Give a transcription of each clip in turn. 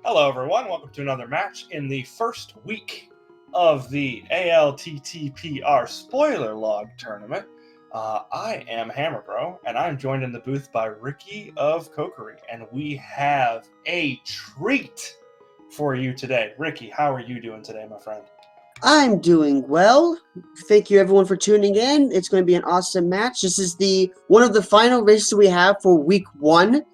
Hello, everyone. Welcome to another match in the first week of the ALTTPR spoiler log tournament. I am Hammerbro, and I'm joined in the booth by Ricky of Kokery, and we have a treat for you today. Ricky, how are you doing today, my friend? I'm doing well. Thank you everyone for tuning in. It's going to be an awesome match. This is one of the final races we have for week 1.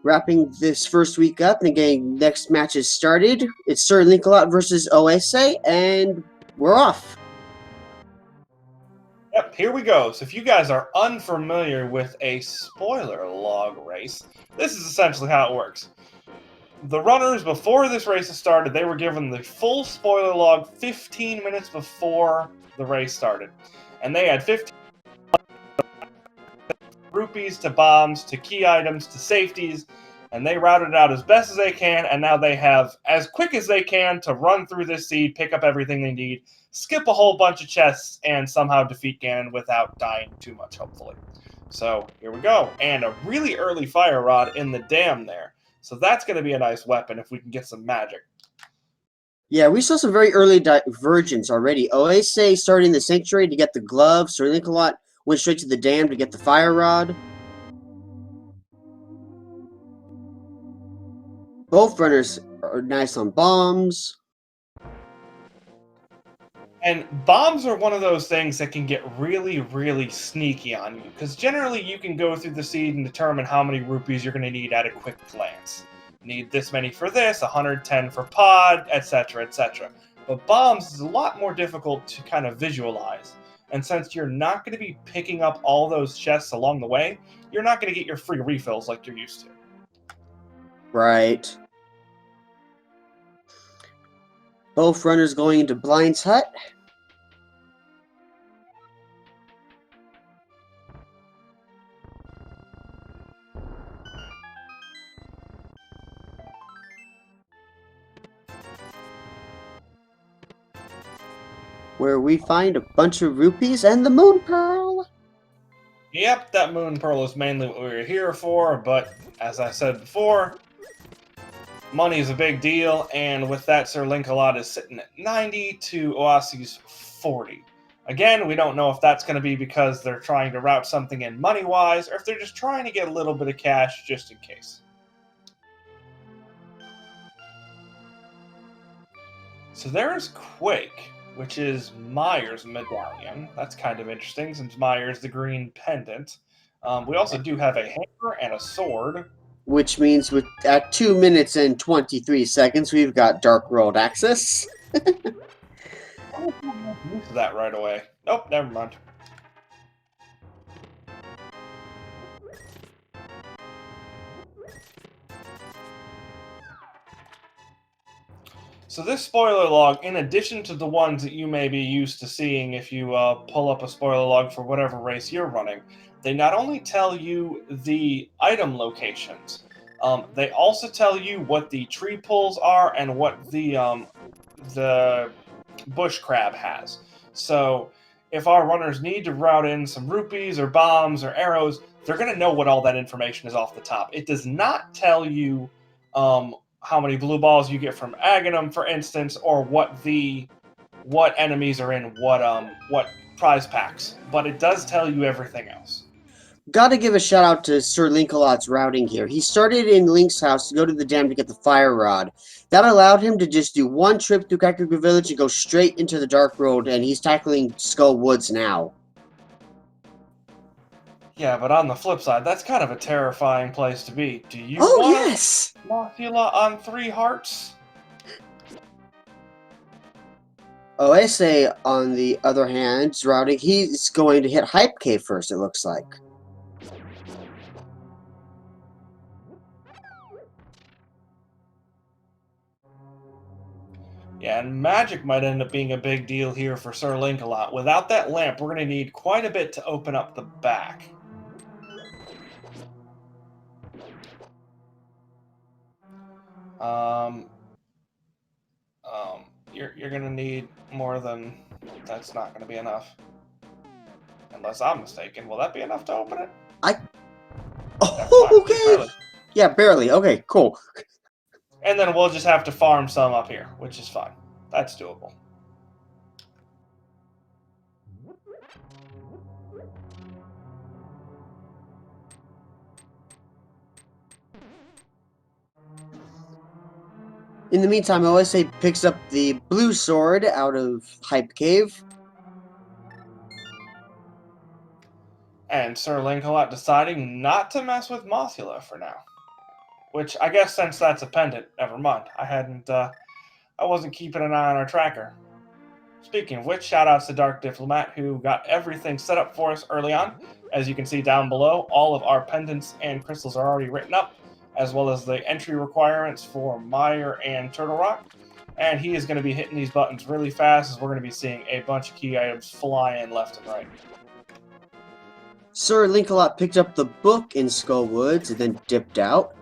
Wrapping this first week up and getting next matches started. It's SirLinkalot versus oase, and we're off. Yep, here we go. So if you guys are unfamiliar with a spoiler log race, this is essentially how it works. The runners, before this race has started, they were given the full spoiler log 15 minutes before the race started. And they had 15 rupees to bombs, to key items, to safeties, and they routed it out as best as they can, and now they have as quick as they can to run through this seed, pick up everything they need, skip a whole bunch of chests, and somehow defeat Ganon without dying too much, hopefully. So here we go. And a really early fire rod in the dam there. So that's going to be a nice weapon if we can get some magic. Yeah, we saw some very early divergence already. Oase started in the sanctuary to get the glove. SirLinkalot went straight to the dam to get the fire rod. Both runners are nice on bombs. And bombs are one of those things that can get really, really sneaky on you, because generally you can go through the seed and determine how many rupees you're going to need at a quick glance. Need this many for this, 110 for pod, etc., etc. But bombs is a lot more difficult to kind of visualize. And since you're not going to be picking up all those chests along the way, you're not going to get your free refills like you're used to. Right. Both runners going into Blind's hut. Where we find a bunch of rupees and the moon pearl. Yep, that moon pearl is mainly what we were here for, but as I said before, money is a big deal, and with that, SirLinkalot is sitting at 90 to oase's 40. Again, we don't know if that's going to be because they're trying to route something in money-wise, or if they're just trying to get a little bit of cash just in case. So there's Quake, which is Myers' medallion. That's kind of interesting, since Myers the green pendant. We also do have a hammer and a sword. Which means at 2 minutes and 23 seconds, we've got Dark World access. That right away. Nope, never mind. So this spoiler log, in addition to the ones that you may be used to seeing if you pull up a spoiler log for whatever race you're running, they not only tell you the item locations, they also tell you what the tree pulls are and what the bush crab has. So if our runners need to route in some rupees or bombs or arrows, they're going to know what all that information is off the top. It does not tell you how many blue balls you get from Aghanim, for instance, or what enemies are in what prize packs, but it does tell you everything else. Gotta give a shout out to SirLinkalot's routing here. He started in Link's house to go to the dam to get the fire rod. That allowed him to just do one trip through Kakariko Village and go straight into the Dark Road, and he's tackling Skull Woods now. Yeah, but on the flip side, that's kind of a terrifying place to be. Do you want Mothula on 3 hearts? Oase, on the other hand, is routing. He's going to hit Hype Cave first, it looks like. Yeah, and magic might end up being a big deal here for SirLinkalot. Without that lamp, we're going to need quite a bit to open up the back. You're going to need more than... That's not going to be enough. Unless I'm mistaken. Will that be enough to open it? Oh, okay. Barely. Yeah, barely. Okay, cool. And then we'll just have to farm some up here, which is fine. That's doable. In the meantime, OSA picks up the blue sword out of Hype Cave. And SirLinkalot deciding not to mess with Mothula for now. Which, I guess since that's a pendant, never mind. I wasn't keeping an eye on our tracker. Speaking of which, shoutouts to Dark Diplomat, who got everything set up for us early on. As you can see down below, all of our pendants and crystals are already written up, as well as the entry requirements for Mire and Turtle Rock. And he is going to be hitting these buttons really fast, as we're going to be seeing a bunch of key items fly in left and right. SirLinkalot picked up the book in Skull Woods and then dipped out.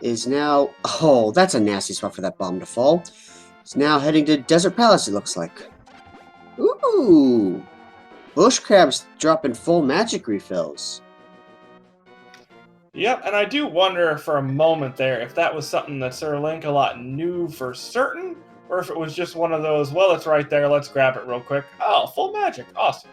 Is now... Oh, that's a nasty spot for that bomb to fall. He's now heading to Desert Palace, it looks like. Ooh! Bush crabs dropping full magic refills. Yep, and I do wonder for a moment there if that was something that SirLinkalot knew for certain, or if it was just one of those, well, it's right there, let's grab it real quick. Oh, full magic, awesome.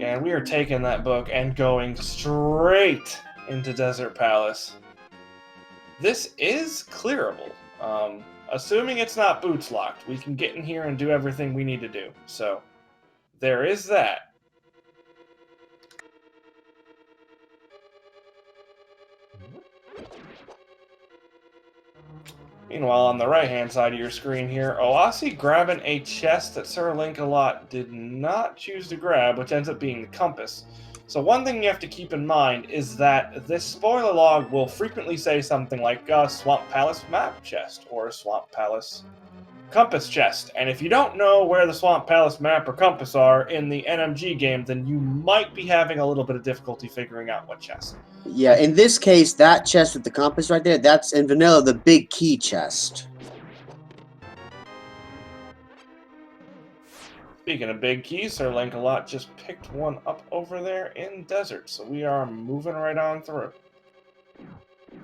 And we are taking that book and going straight into Desert Palace. This is clearable. Assuming it's not boots locked, we can get in here and do everything we need to do. So, there is that. Meanwhile, on the right-hand side of your screen here, Oase grabbing a chest that SirLinkalot did not choose to grab, which ends up being the compass. So one thing you have to keep in mind is that this spoiler log will frequently say something like Swamp Palace map chest or Swamp Palace compass chest. And if you don't know where the Swamp Palace map or compass are in the NMG game, then you might be having a little bit of difficulty figuring out what chest. Yeah, in this case, that chest with the compass right there, that's in vanilla the big key chest. Speaking of big keys, SirLinkalot just picked one up over there in Desert, so we are moving right on through.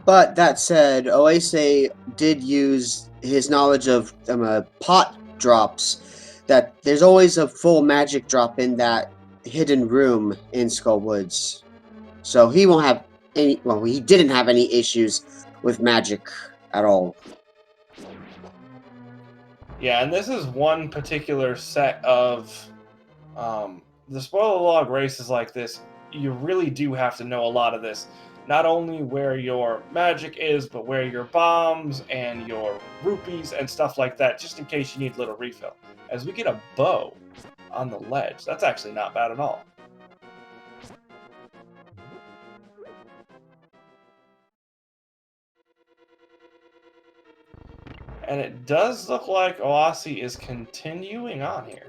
But that said, Oase did use his knowledge of pot drops, that there's always a full magic drop in that hidden room in Skull Woods. So he won't have any, well, he didn't have any issues with magic at all. Yeah, and this is one particular set of the spoiler log races like this. You really do have to know a lot of this. Not only where your magic is, but where your bombs and your rupees and stuff like that, just in case you need a little refill. As we get a bow on the ledge, that's actually not bad at all. And it does look like Oase is continuing on here.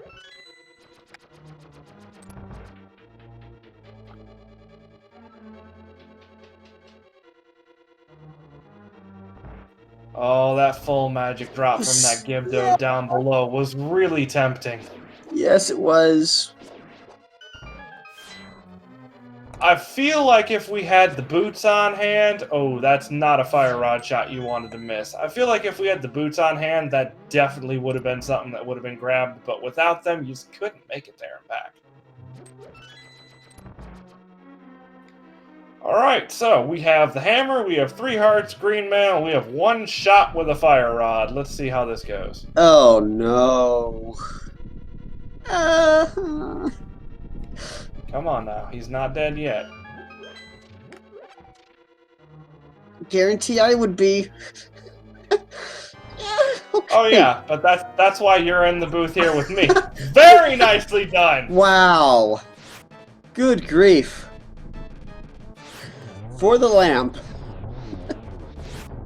Oh, that full magic drop from that Gibdo down below was really tempting. Yes, it was. I feel like if we had the boots on hand... Oh, that's not a fire rod shot you wanted to miss. I feel like if we had the boots on hand, that definitely would have been something that would have been grabbed, but without them, you just couldn't make it there and back. Alright, so we have the hammer, we have 3 hearts, green mail, we have 1 shot with a fire rod. Let's see how this goes. Oh, no. Come on now, he's not dead yet. Guarantee I would be. Okay. Oh yeah, but that's why you're in the booth here with me. Very nicely done! Wow. Good grief. For the lamp.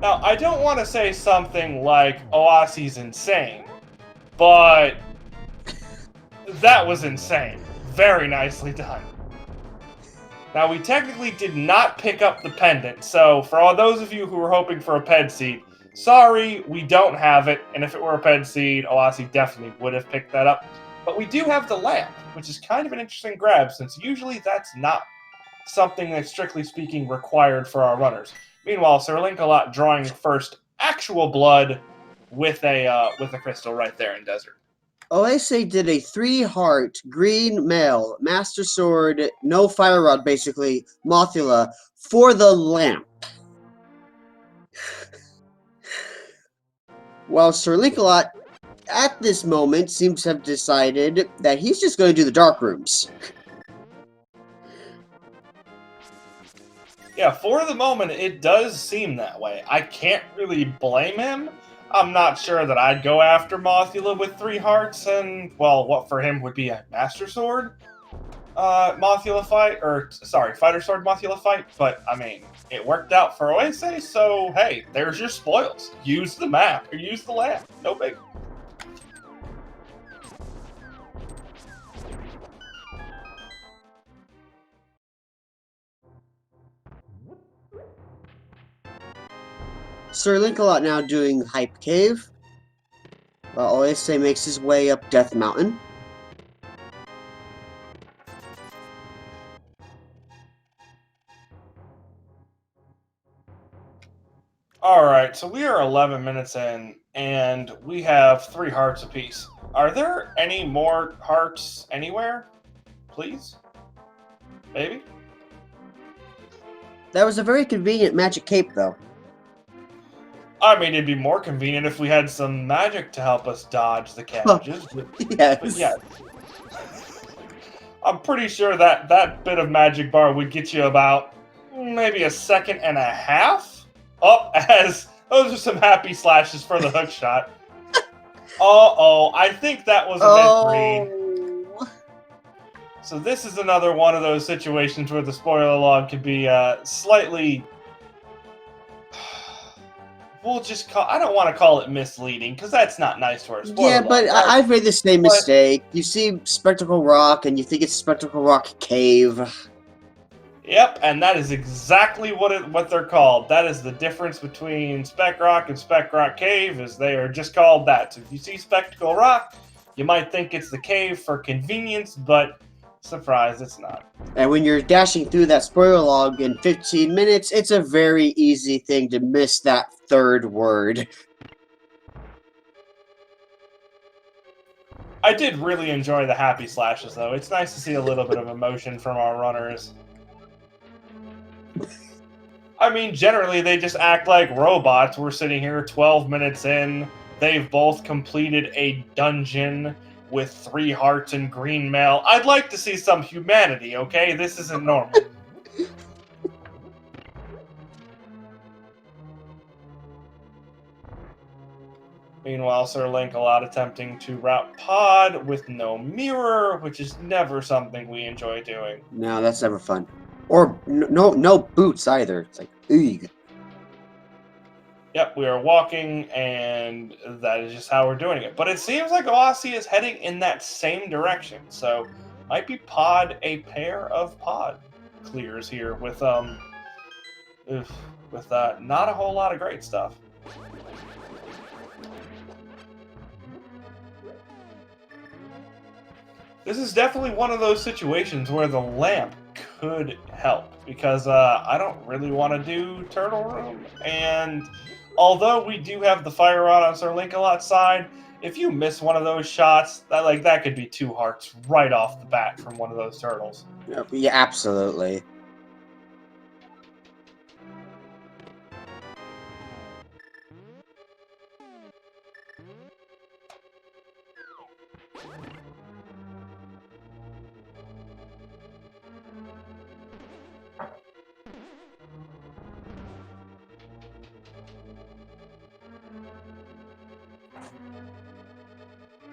Now, I don't want to say something like Oase's insane, but that was insane. Very nicely done. Now, we technically did not pick up the pendant, so for all those of you who were hoping for a ped seed, sorry, we don't have it, and if it were a ped seed, Oase definitely would have picked that up. But we do have the lamp, which is kind of an interesting grab, since usually that's not something that's, strictly speaking, required for our runners. Meanwhile, SirLinkalot drawing first actual blood with a crystal right there in Desert. Oase did a 3-heart, green male, master sword, no fire rod basically, Mothula, for the lamp. While SirLinkalot, at this moment, seems to have decided that he's just going to do the dark rooms. Yeah, for the moment, it does seem that way. I can't really blame him. I'm not sure that I'd go after Mothula with 3 hearts and, well, what for him would be a Master Sword Mothula fight, or, sorry, Fighter Sword Mothula fight, but, I mean, it worked out for Oase, so, hey, there's your spoils. Use the map, or use the lamp. No big. SirLinkalot now doing Hype Cave, while Oase makes his way up Death Mountain. Alright, so we are 11 minutes in, and we have 3 hearts apiece. Are there any more hearts anywhere? Please? Maybe? That was a very convenient magic cape, though. I mean, it'd be more convenient if we had some magic to help us dodge the cabbages. Yes. But yeah. I'm pretty sure that that bit of magic bar would get you about maybe a second and a half up, as those are some happy slashes for the hook shot. Uh-oh, I think that was a misread. So this is another one of those situations where the spoiler log could be slightly... We'll just call... I don't want to call it misleading, because that's not nice to our spoiler Yeah, log. but I've made the same But- mistake. You see Spectacle Rock, and you think it's Spectacle Rock Cave. Yep, and that is exactly what they're called. That is the difference between Spec Rock and Spec Rock Cave, is they are just called that. So if you see Spectacle Rock, you might think it's the cave for convenience, but surprise, it's not. And when you're dashing through that spoiler log in 15 minutes, it's a very easy thing to miss that third word. I did really enjoy the happy slashes, though. It's nice to see a little bit of emotion from our runners. I mean, generally, they just act like robots. We're sitting here 12 minutes in. They've both completed a dungeon with 3 hearts and green mail. I'd like to see some humanity, okay? This isn't normal. Meanwhile, SirLinkalot attempting to route Pod with no mirror, which is never something we enjoy doing. No, that's never fun. Or no boots either. It's like, ugh. Yep, we are walking, and that is just how we're doing it. But it seems like Oase is heading in that same direction, so might be Pod a pair of Pod clears here with not a whole lot of great stuff. This is definitely one of those situations where the lamp could help, because I don't really want to do Turtle Room, and although we do have the fire rod on SirLinkalot's side, if you miss one of those shots, that could be 2 hearts right off the bat from one of those turtles. Yeah, absolutely.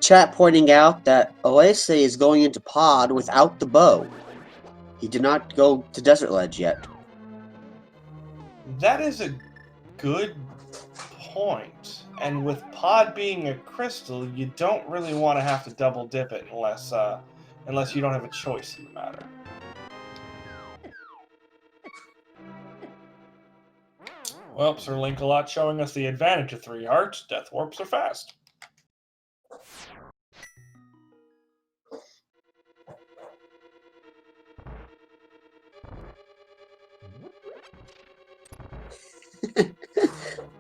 Chat pointing out that Oase is going into Pod without the bow. He did not go to Desert Ledge yet. That is a good point. And with Pod being a crystal, you don't really want to have to double dip it unless you don't have a choice in the matter. Well, SirLinkalot showing us the advantage of 3 hearts. Death warps are fast.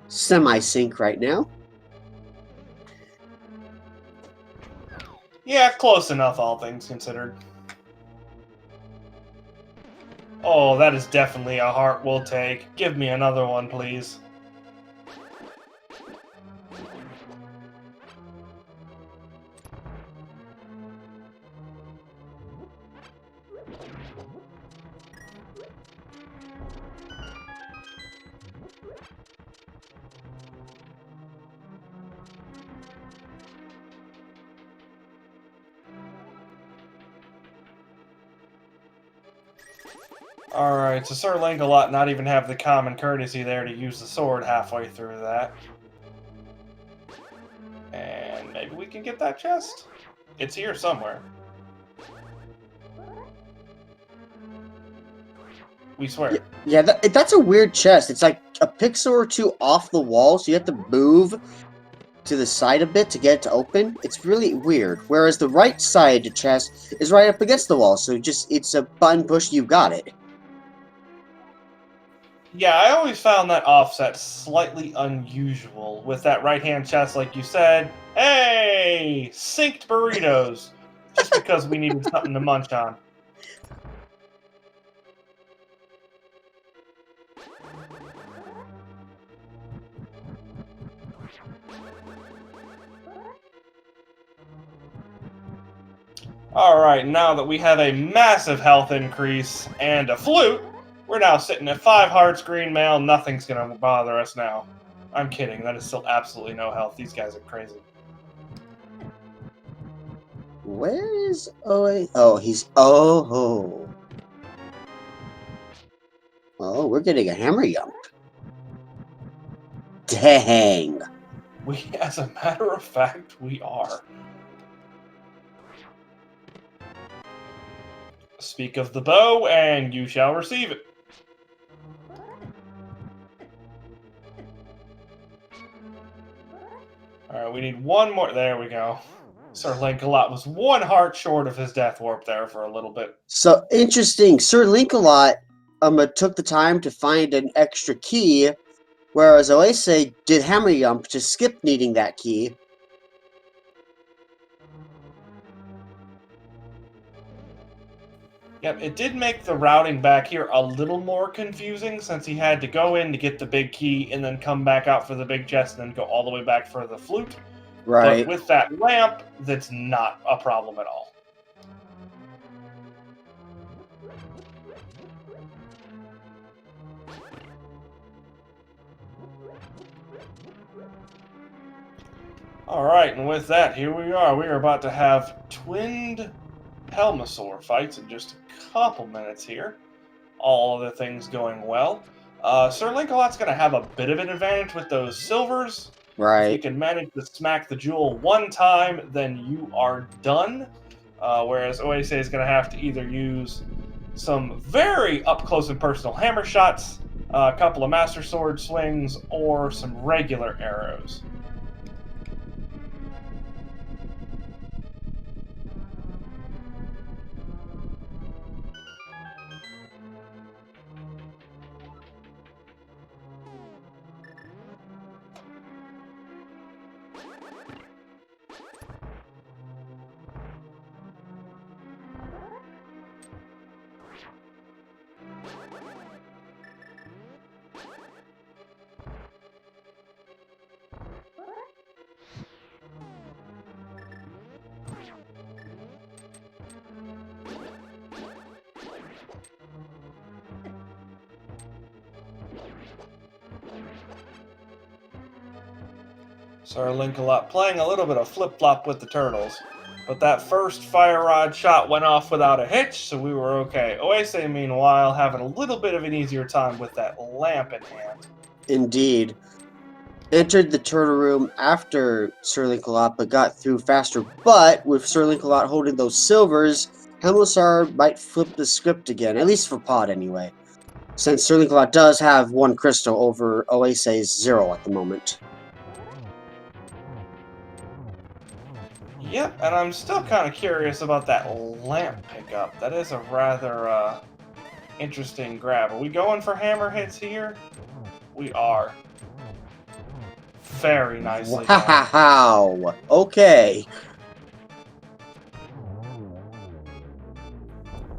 Semi-sync right now. Yeah, close enough, all things considered. Oh, that is definitely a heart we'll take. Give me another one, please. Alright, so SirLinkalot not even have the common courtesy there to use the sword halfway through that. And maybe we can get that chest? It's here somewhere. We swear. Yeah, that's a weird chest. It's like a pixel or two off the wall, so you have to move to the side a bit to get it to open. It's really weird. Whereas the right side chest is right up against the wall, so it's a button push, you got it. Yeah, I always found that offset slightly unusual with that right-hand chest, like you said. Hey! Synced burritos! Just because we needed something to munch on. Alright, now that we have a massive health increase and a flute, we're now sitting at 5 hearts, green mail, nothing's gonna bother us now. I'm kidding, that is still absolutely no health. These guys are crazy. Where is OA? Oh, he's... Oh. Oh, we're getting a hammer yump. Dang. As a matter of fact, we are. Speak of the bow, and you shall receive it. Alright, we need one more. There we go. SirLinkalot was 1 heart short of his death warp there for a little bit. So, interesting. SirLinkalot took the time to find an extra key, whereas Oase did hammer yump to skip needing that key. Yep, it did make the routing back here a little more confusing since he had to go in to get the big key and then come back out for the big chest and then go all the way back for the flute. Right. But with that lamp, that's not a problem at all. Alright, and with that, here we are. We are about to have twinned Helmasaur fights in just a couple minutes here. All other things going well. SirLinkalot's going to have a bit of an advantage with those silvers. Right. If you can manage to smack the jewel one time, then you are done. Whereas Oase is going to have to either use some very up-close and personal hammer shots, a couple of Master Sword swings, or some regular arrows. SirLinkalot playing a little bit of flip-flop with the turtles. But that first fire rod shot went off without a hitch, so we were okay. Oase, meanwhile, having a little bit of an easier time with that lamp in hand. Indeed. Entered the turtle room after SirLinkalot, but got through faster. But with SirLinkalot holding those silvers, Helmasaur might flip the script again, at least for Pod anyway. Since SirLinkalot does have 1 crystal over Oase's 0 at the moment. Yep, and I'm still kind of curious about that lamp pickup. That is a rather interesting grab. Are we going for hammer hits here? We are. Very nicely done. Wow. Okay.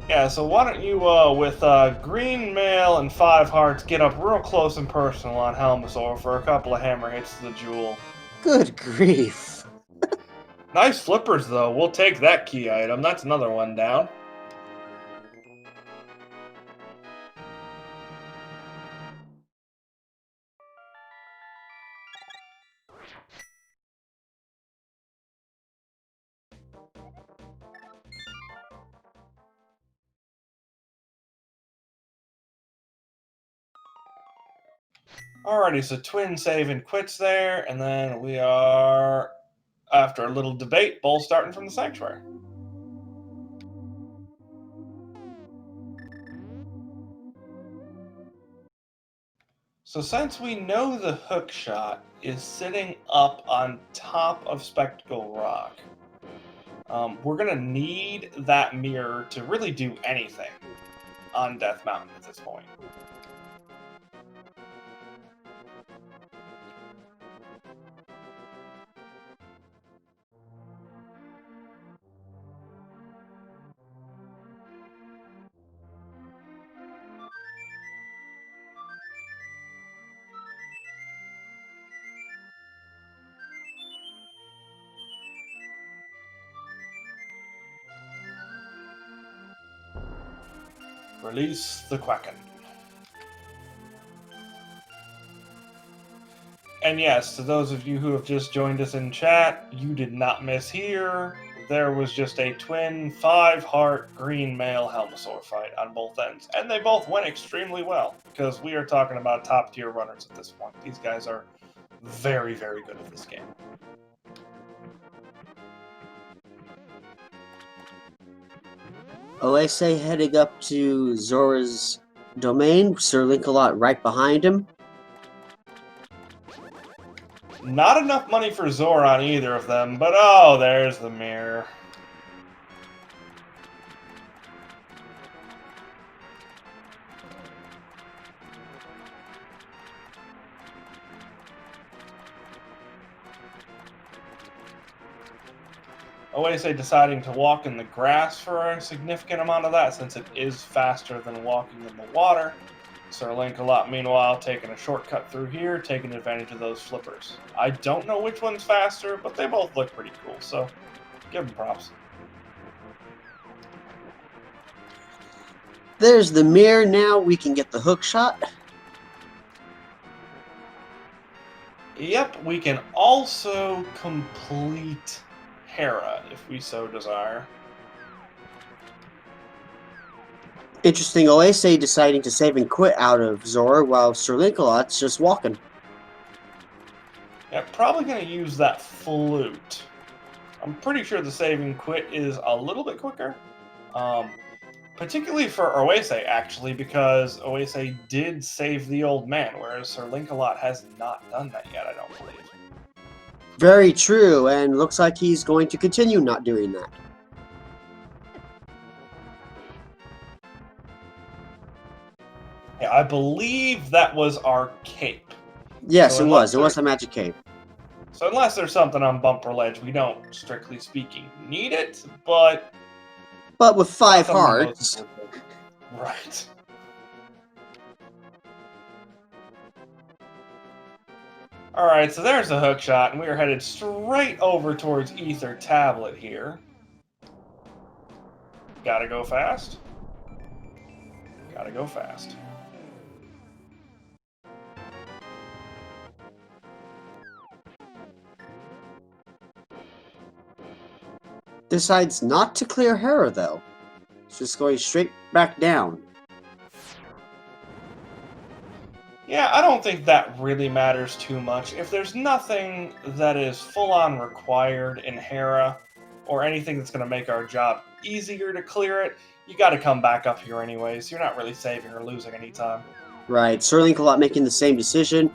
Yeah, so why don't you, with green mail and 5 hearts, get up real close and personal on Helmasaur for a couple of hammer hits to the jewel. Good grief. Nice flippers, though. We'll take that key item. That's another one down. Alrighty, so twin save and quits there, and then we are, after a little debate, both starting from the sanctuary. So since we know the hook shot is sitting up on top of Spectacle Rock, we're going to need that mirror to really do anything on Death Mountain at this point. Release the Quacken. And yes, to those of you who have just joined us in chat, you did not miss here. There was just a twin 5-heart green male Helmasaur fight on both ends. And they both went extremely well, because we are talking about top tier runners at this point. These guys are very, very good at this game. OSA heading up to Zora's domain. SirLinkalot right behind him. Not enough money for Zora on either of them, but oh, there's the mirror. Oase deciding to walk in the grass for a significant amount of that, since it is faster than walking in the water. SirLinkalot, meanwhile, taking a shortcut through here, taking advantage of those flippers. I don't know which one's faster, but they both look pretty cool, so give them props. There's the mirror. Now we can get the hook shot. Yep, we can also complete Hera, if we so desire. Interesting, OSA deciding to save and quit out of Zora while SirLinkalot's just walking. Yeah, probably going to use that flute. I'm pretty sure the save and quit is a little bit quicker. Particularly for Oase, actually, because Oase did save the old man, whereas SirLinkalot has not done that yet, I don't believe. Very true, and looks like he's going to continue not doing that. Yeah, I believe that was our cape. Yes, So it was. It was a magic cape. So unless there's something on Bumper Ledge, we don't, strictly speaking, need it, but... But with 5 something hearts... most- Right. Alright, so there's the hook shot, and we are headed straight over towards Ether Tablet here. Gotta go fast. Gotta go fast. Decides not to clear Hera, though. It's just going straight back down. Yeah, I don't think that really matters too much. If there's nothing that is full-on required in Hera, or anything that's going to make our job easier to clear it, you got to come back up here anyways. You're not really saving or losing any time. Right, SirLinkalot making the same decision,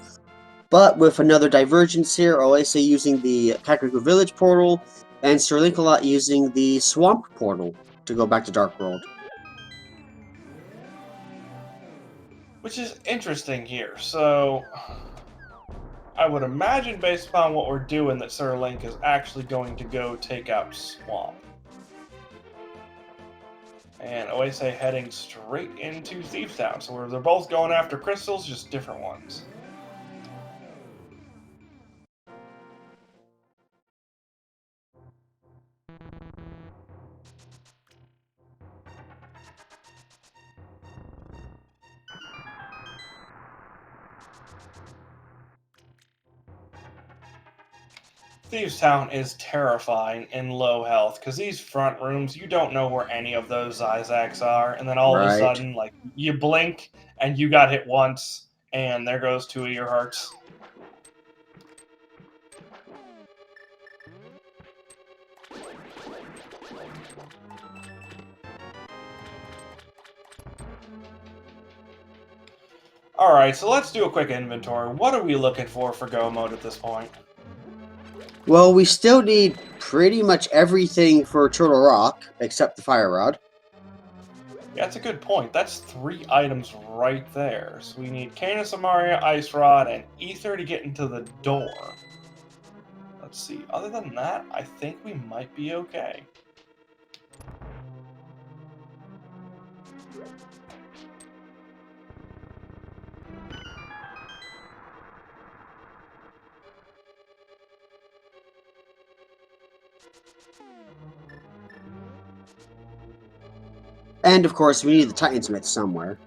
but with another divergence here. OSA using the Kakariko Village portal, and SirLinkalot using the Swamp portal to go back to Dark World. Which is interesting here. So, I would imagine, based upon what we're doing, that Sir Link is actually going to go take out Swamp. And Oase heading straight into Thieves Town. So they're both going after crystals, just different ones. Thieves Town is terrifying in low health, because these front rooms, you don't know where any of those Isaacs are, and then all of a Right. sudden, like, you blink, and you got hit once, and there goes 2 of your hearts. Alright, so let's do a quick inventory. What are we looking for go mode at this point? Well, we still need pretty much everything for Turtle Rock, except the Fire Rod. Yeah, that's a good point. That's 3 items right there. So we need Cane of Samaria, Ice Rod, and Ether to get into the door. Let's see. Other than that, I think we might be okay. And, of course, we need the Titansmith somewhere.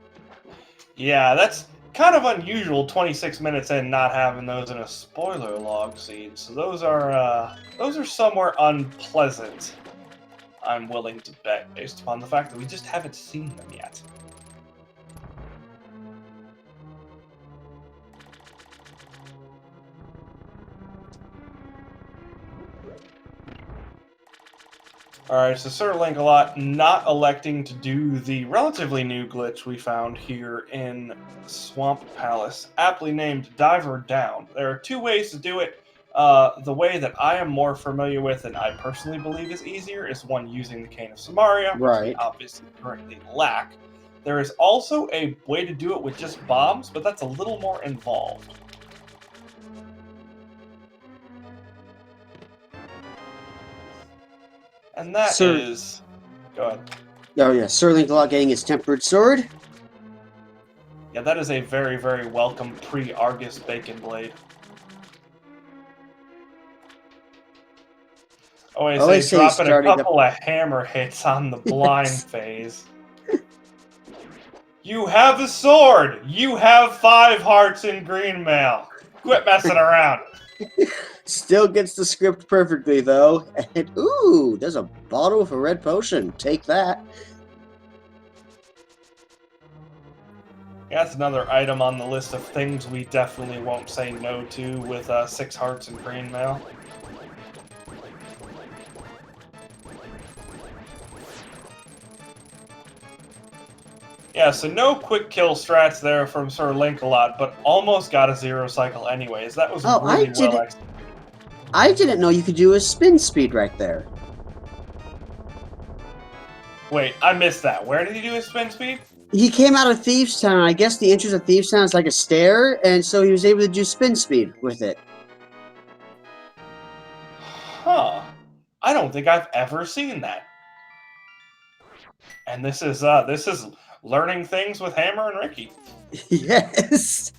Yeah, that's kind of unusual, 26 minutes in, not having those in a spoiler log seed. So those are somewhere unpleasant, I'm willing to bet, based upon the fact that we just haven't seen them yet. Alright, so SirLinkalot not electing to do the relatively new glitch we found here in Swamp Palace, aptly named Diver Down. There are 2 ways to do it. The way that I am more familiar with and I personally believe is easier is one using the Cane of Samaria, which we Right. obviously currently lack. There is also a way to do it with just bombs, but that's a little more involved. And that is... Go ahead. Oh, yeah. SirLinkalot getting his tempered sword. Yeah, that is a very, very welcome pre-Argus Bacon Blade. Oase dropping a starting couple of hammer hits on the blind phase. You have a sword! You have 5 hearts in green mail! Quit messing around! Still gets the script perfectly, though. And, ooh, there's a bottle with a red potion. Take that. Yeah, that's another item on the list of things we definitely won't say no to with 6 hearts in green mail. Yeah, so no quick kill strats there from SirLinkalot, but almost got a 0 cycle anyways. That was really well executed. I didn't know you could do a spin speed right there. Wait, I missed that. Where did he do his spin speed? He came out of Thieves Town. I guess the entrance of Thieves Town is like a stair, and so he was able to do spin speed with it. Huh. I don't think I've ever seen that. And this is learning things with Hammer and Ricky. Yes.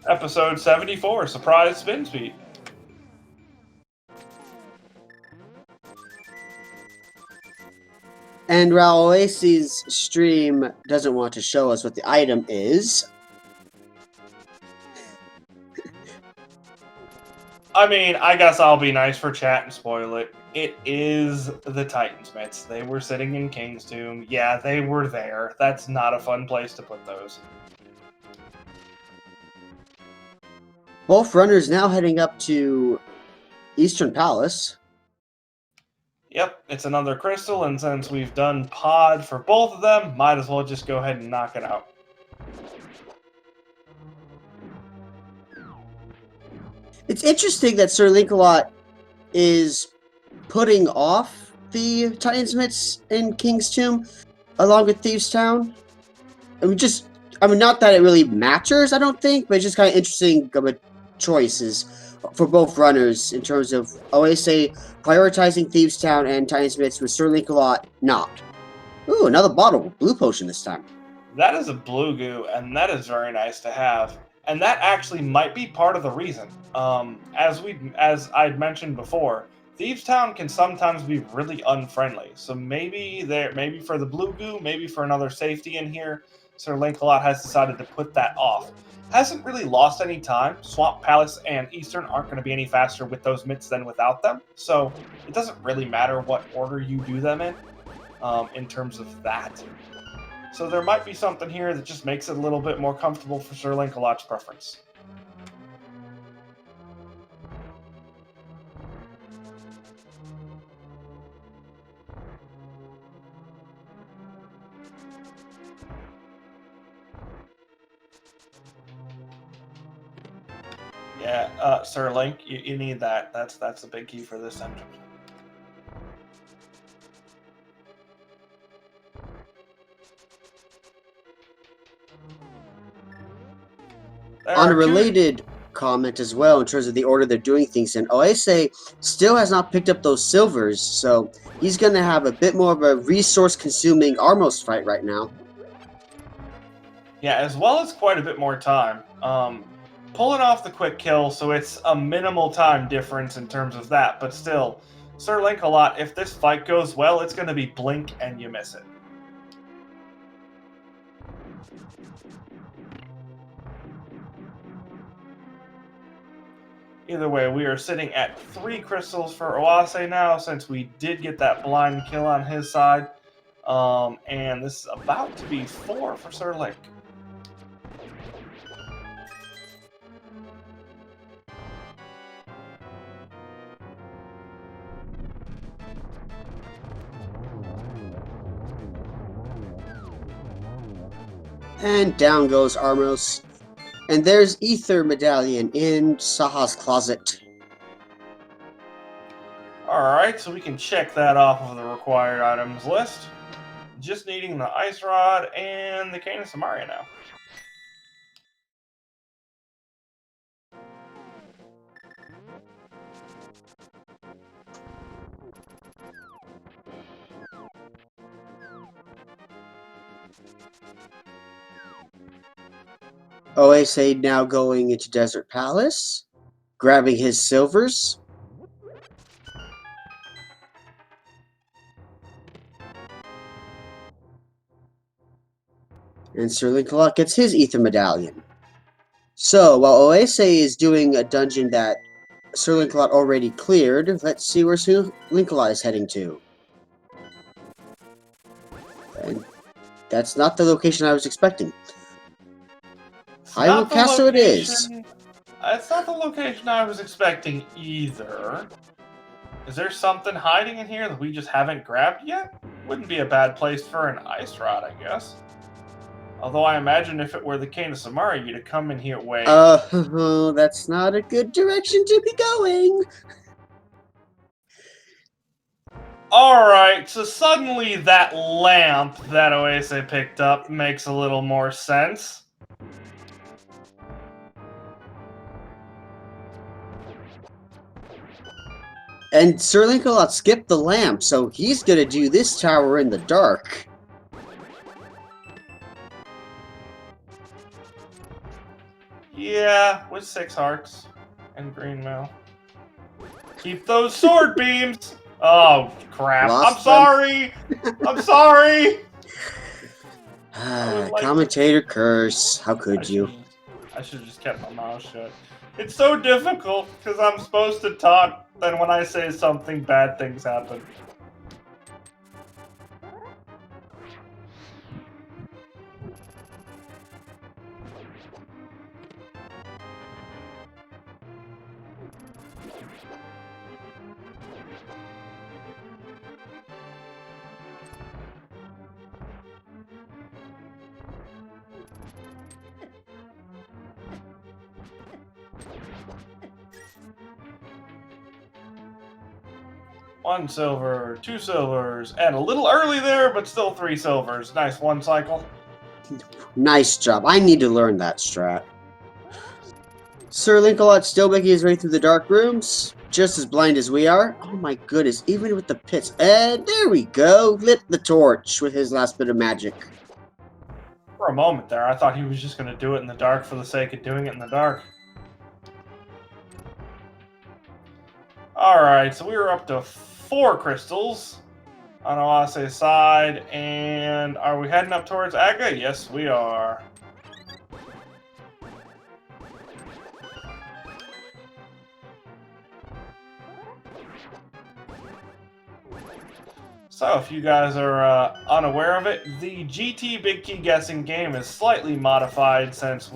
Episode 74, Surprise Spin Speed. And while Oasis' stream doesn't want to show us what the item is... I mean, I guess I'll be nice for chat and spoil it. It is the Titansmiths. They were sitting in King's Tomb. Yeah, they were there. That's not a fun place to put those. Both runners now heading up to Eastern Palace. Yep, it's another crystal, and since we've done pod for both of them, might as well just go ahead and knock it out. It's interesting that SirLinkalot is putting off the Titansmiths in King's Tomb along with Thieves Town. I mean, just I mean, not that it really matters, I don't think, but it's just kind of interesting choices for both runners in terms of OSA prioritizing Thieves Town and Tiny Smiths with SirLinkalot not. Ooh, another bottle. Blue potion this time. That is a blue goo, and that is very nice to have. And that actually might be part of the reason. As I'd mentioned before, Thieves Town can sometimes be really unfriendly. So maybe for the blue goo, maybe for another safety in here, SirLinkalot has decided to put that off. Hasn't really lost any time. Swamp Palace and Eastern aren't going to be any faster with those mitts than without them. So it doesn't really matter what order you do them in terms of that. So there might be something here that just makes it a little bit more comfortable for SirLinkalot's preference. Yeah, SirLink, you need that. That's a big key for this engine. On a related comment as well, in terms of the order they're doing things in, Oase still has not picked up those silvers, so he's going to have a bit more of a resource-consuming Armos fight right now. Yeah, as well as quite a bit more time. Pulling off the quick kill, so it's a minimal time difference in terms of that, but still, SirLinkalot, if this fight goes well, it's going to be blink and you miss it. Either way, we are sitting at 3 crystals for Oase now, since we did get that blind kill on his side. And this is about to be 4 for SirLink. And down goes Armos. And there's Ether Medallion in Saha's closet. Alright, so we can check that off of the required items list. Just needing the Ice Rod and the Cane of Samaria now. Oase now going into Desert Palace, grabbing his silvers. And SirLinkalot gets his Ether Medallion. So, while Oase is doing a dungeon that SirLinkalot already cleared, let's see where SirLinkalot is heading to. And that's not the location I was expecting. Hyrule Castle it is. It's not the location I was expecting either. Is there something hiding in here that we just haven't grabbed yet? Wouldn't be a bad place for an Ice Rod, I guess. Although I imagine if it were the Cane of Samaria, you'd come in here way... that's not a good direction to be going. Alright, so suddenly that lamp that Oase picked up makes a little more sense. And SirLinkalot skipped the lamp, so he's gonna do this tower in the dark. Yeah, with 6 hearts and green mail. Keep those sword beams! Oh, crap. I'm sorry! I'm sorry! Commentator curse. How could you? I should have just kept my mouth shut. It's so difficult, because I'm supposed to talk, then when I say something, bad things happen. One silver, 2 silvers, and a little early there, but still 3 silvers. Nice 1 cycle. Nice job. I need to learn that strat. SirLinkalot still making his way through the dark rooms, just as blind as we are. Oh my goodness, even with the pits. And there we go. Lit the torch with his last bit of magic. For a moment there, I thought he was just going to do it in the dark for the sake of doing it in the dark. Alright, so we were up to 4 crystals on Oase's side, and are we heading up towards Aga? Yes, we are. So, if you guys are unaware of it, the GT Big Key Guessing game is slightly modified since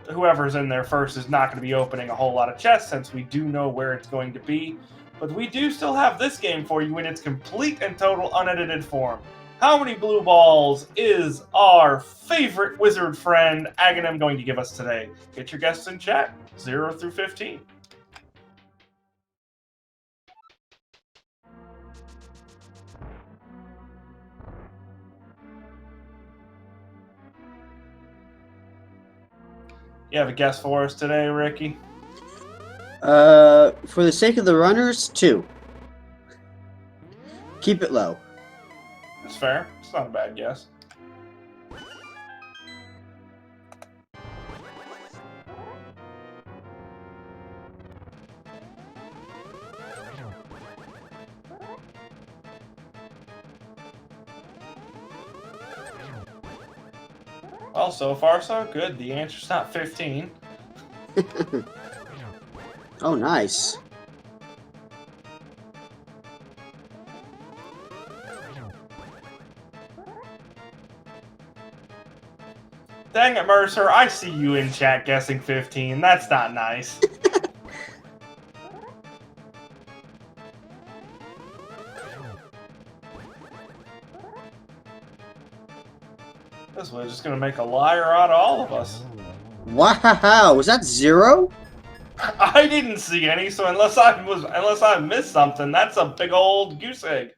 whoever's in there first is not going to be opening a whole lot of chests, since we do know where it's going to be. But we do still have this game for you in its complete and total unedited form. How many blue balls is our favorite wizard friend Aghanim going to give us today? Get your guesses in chat, 0 through 15. You have a guess for us today, Ricky? For the sake of the runners, 2. Keep it low. That's fair. It's not a bad guess. Well, so far so good. The answer's not 15. Oh, nice. Dang it, Mercer. I see you in chat guessing 15. That's not nice. This was just going to make a liar out of all of us. Wow, was that 0? I didn't see any, so unless I missed something, that's a big old goose egg.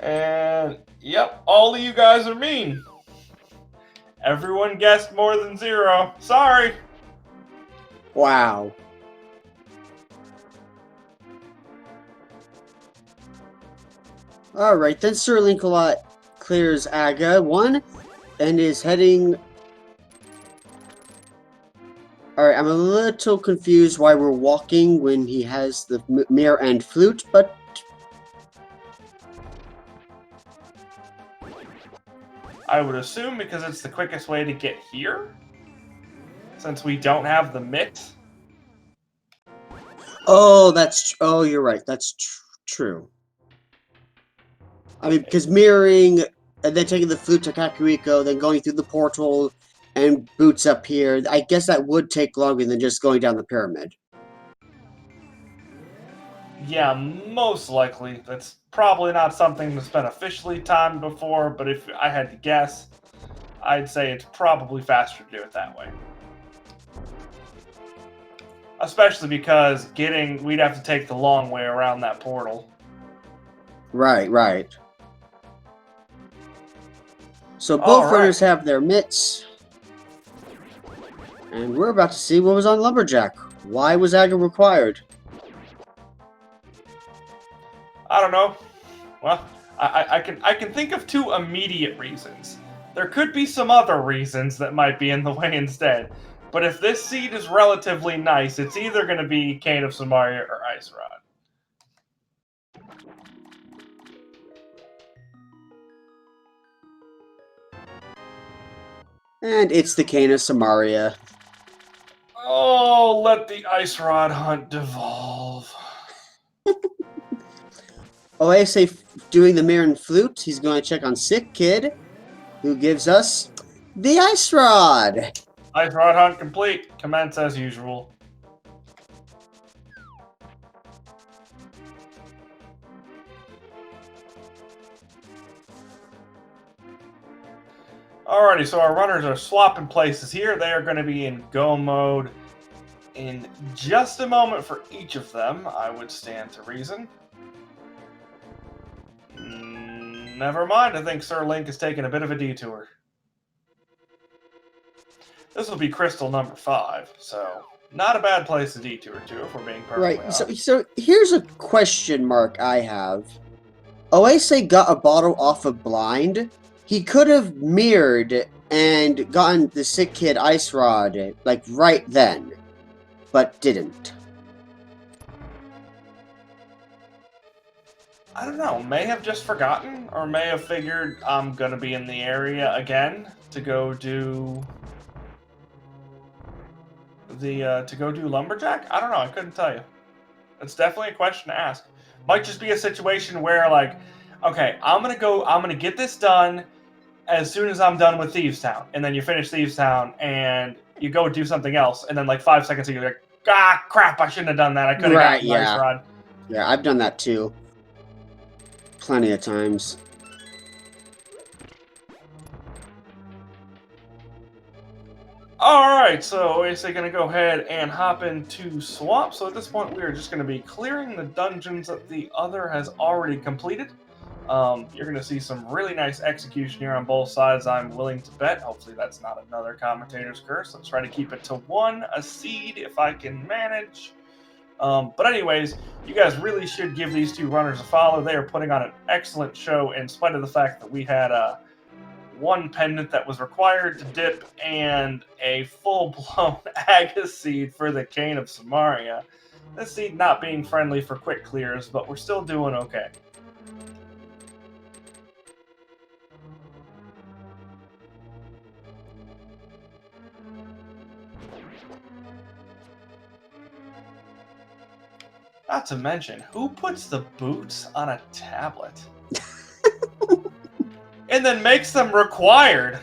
And yep, all of you guys are mean. Everyone guessed more than 0. Sorry. Wow. Alright, then SirLinkalot clears Aga 1 and is heading... Alright, I'm a little confused why we're walking when he has the mirror and flute, but... I would assume because it's the quickest way to get here, since we don't have the mix. Oh, oh, you're right, that's true. I mean, because mirroring, and then taking the flute to Kakariko, then going through the portal, and boots up here, I guess that would take longer than just going down the pyramid. Yeah, most likely. That's probably not something that's been officially timed before, but if I had to guess, I'd say it's probably faster to do it that way. Especially because we'd have to take the long way around that portal. Right, right. So both runners have their mitts. And we're about to see what was on Lumberjack. Why was Aga required? I don't know. Well, I can think of 2 immediate reasons. There could be some other reasons that might be in the way instead. But if this seed is relatively nice, it's either going to be Cane of Samaria or Ice Rod. And it's the Cane of Samaria. Oh, let the Ice Rod hunt devolve. Oase doing the mirror and flute. He's going to check on Sick Kid, who gives us the Ice Rod. Ice Rod hunt complete. Commence as usual. Alrighty, so our runners are swapping places here. They are going to be in go mode in just a moment for each of them, I would stand to reason. Never mind, I think Sir Link is taking a bit of a detour. This will be crystal number 5, so not a bad place to detour to, if we're being perfectly Right. honest. So here's a question mark I have. Oase got a bottle off of Blind. He could have mirrored and gotten the sick kid Ice Rod, like, right then, but didn't. I don't know, may have just forgotten, or may have figured I'm gonna be in the area again to go do Lumberjack? I don't know, I couldn't tell you. It's definitely a question to ask. Might just be a situation where, like, okay, I'm gonna get this done as soon as I'm done with Thieves Town, and then you finish Thieves Town, and you go do something else, and then like 5 seconds later, you're like, ah, crap, I shouldn't have done that. I could have Right, gotten Ice Rod. Yeah, I've done that too. Plenty of times. Alright, so we're going to go ahead and hop into Swamp. So at this point, we are just going to be clearing the dungeons that the other has already completed. You're going to see some really nice execution here on both sides, I'm willing to bet. Hopefully that's not another commentator's curse. Let's try to keep it to 1 a seed if I can manage. But anyways, you guys really should give these 2 runners a follow. They are putting on an excellent show in spite of the fact that we had 1 pendant that was required to dip and a full-blown Agus seed for the Cane of Samaria. This seed not being friendly for quick clears, but we're still doing okay. Not to mention, who puts the boots on a tablet? And then makes them required.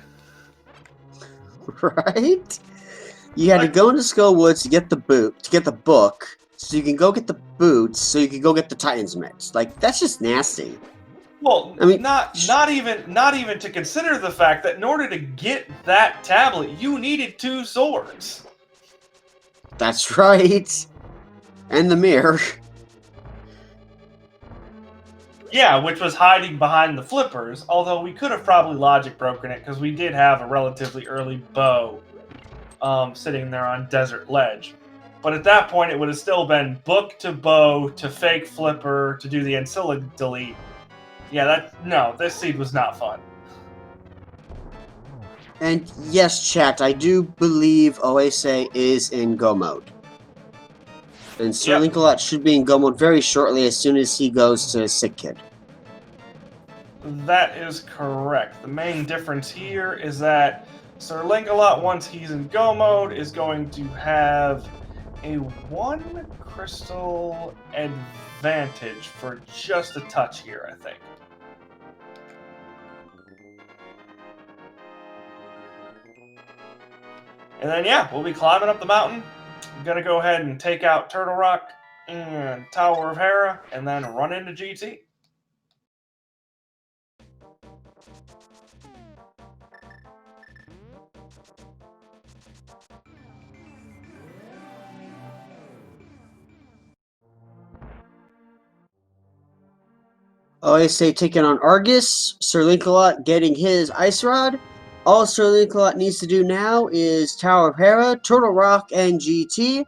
Right? You had to go into Skull Woods to get the book, so you can go get the boots, so you can go get the Titan's mitts. Like, that's just nasty. Well, I mean, not even to consider the fact that in order to get that tablet, you needed 2 swords. That's right. And the mirror. Yeah, which was hiding behind the flippers, although we could have probably logic broken it because we did have a relatively early bow sitting there on Desert Ledge. But at that point, it would have still been book to bow to fake flipper to do the ancilla delete. Yeah, this seed was not fun. And yes, chat, I do believe Oase is in Go mode. And SirLinkalot should be in Go mode very shortly as soon as he goes to Sick Kid. That is correct. The main difference here is that SirLinkalot, once he's in Go mode, is going to have a 1 crystal advantage for just a touch here, I think. And then, yeah, we'll be climbing up the mountain. I'm going to go ahead and take out Turtle Rock and Tower of Hera, and then run into GT. Oase taking on Argus, SirLinkalot getting his Ice Rod. All SirLinkalot needs to do now is Tower of Hera, Turtle Rock, and GT.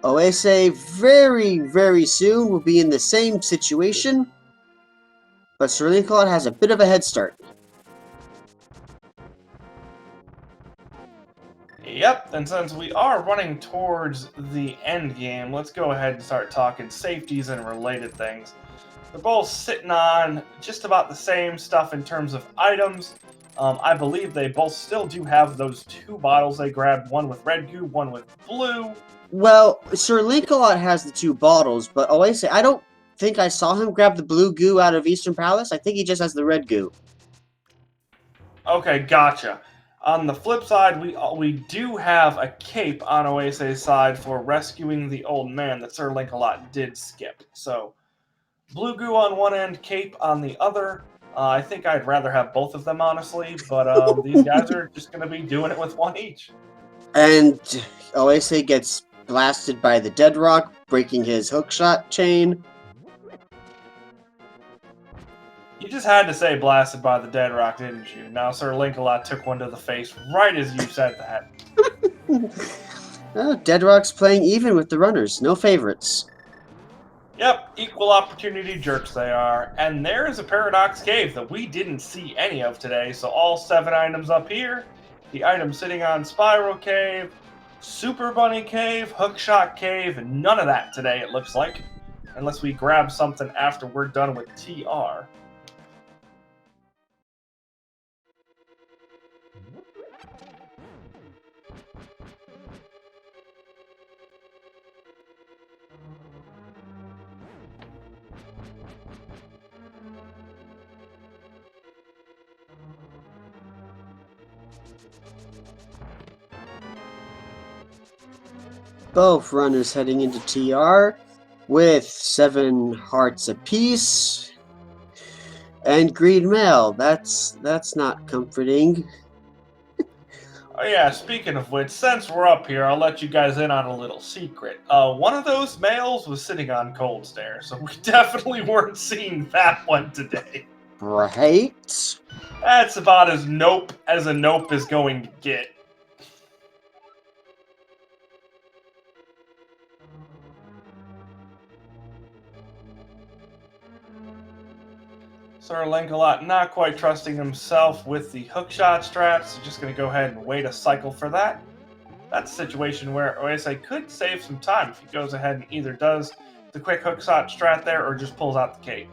Oase very, very soon will be in the same situation, but SirLinkalot has a bit of a head start. Yep, and since we are running towards the end game, let's go ahead and start talking safeties and related things. They're both sitting on just about the same stuff in terms of items. I believe they both still do have those 2 bottles they grabbed, one with red goo, one with blue. Well, SirLinkalot has the 2 bottles, but Oase, I don't think I saw him grab the blue goo out of Eastern Palace. I think he just has the red goo. Okay, gotcha. On the flip side, we do have a cape on Oase's side for rescuing the old man that SirLinkalot did skip. So, blue goo on one end, cape on the other. I think I'd rather have both of them, honestly, but these guys are just going to be doing it with 1 each. And Oase gets blasted by the Dead Rock, breaking his hookshot chain. You just had to say blasted by the dead rock, didn't you? Now SirLinkalot took one to the face right as you said that. Oh, Dead Rock's playing even with the runners. No favorites. Yep, equal opportunity jerks they are. And there is a Paradox Cave that we didn't see any of today, so all 7 items up here. The item sitting on Spiral Cave, Super Bunny Cave, Hookshot Cave, and none of that today, it looks like. Unless we grab something after we're done with TR. Both runners heading into TR with 7 hearts apiece. And green mail. That's not comforting. Oh yeah, speaking of which, since we're up here, I'll let you guys in on a little secret. One of those males was sitting on Cold Stare, so we definitely weren't seeing that one today. Right? That's about as nope as a nope is going to get. SirLinkalot not quite trusting himself with the hookshot strat, so just going to go ahead and wait a cycle for that. That's a situation where Oase could save some time if he goes ahead and either does the quick hookshot strat there or just pulls out the cape.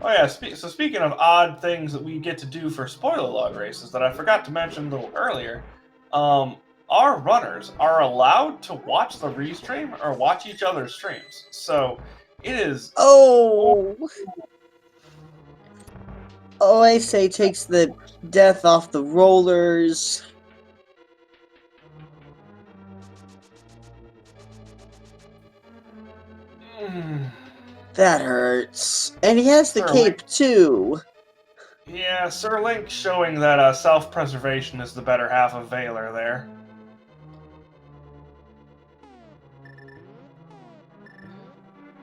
Oh yeah, so speaking of odd things that we get to do for spoiler log races that I forgot to mention a little earlier, our runners are allowed to watch the restream or watch each other's streams. So it is... Oh! OSA takes the death off the rollers. That hurts. And he has the cape too. Yeah, Sir Link showing that self-preservation is the better half of Valor there.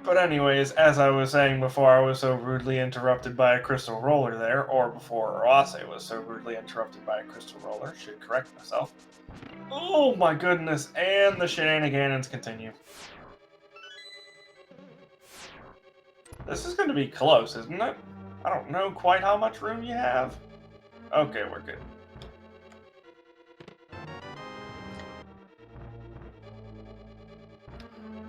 But anyways, as I was saying before I was so rudely interrupted by a crystal roller there, or before Oase was so rudely interrupted by a crystal roller, should correct myself. Oh my goodness, and the shenanigans continue. This is going to be close, isn't it? I don't know quite how much room you have. Okay, we're good.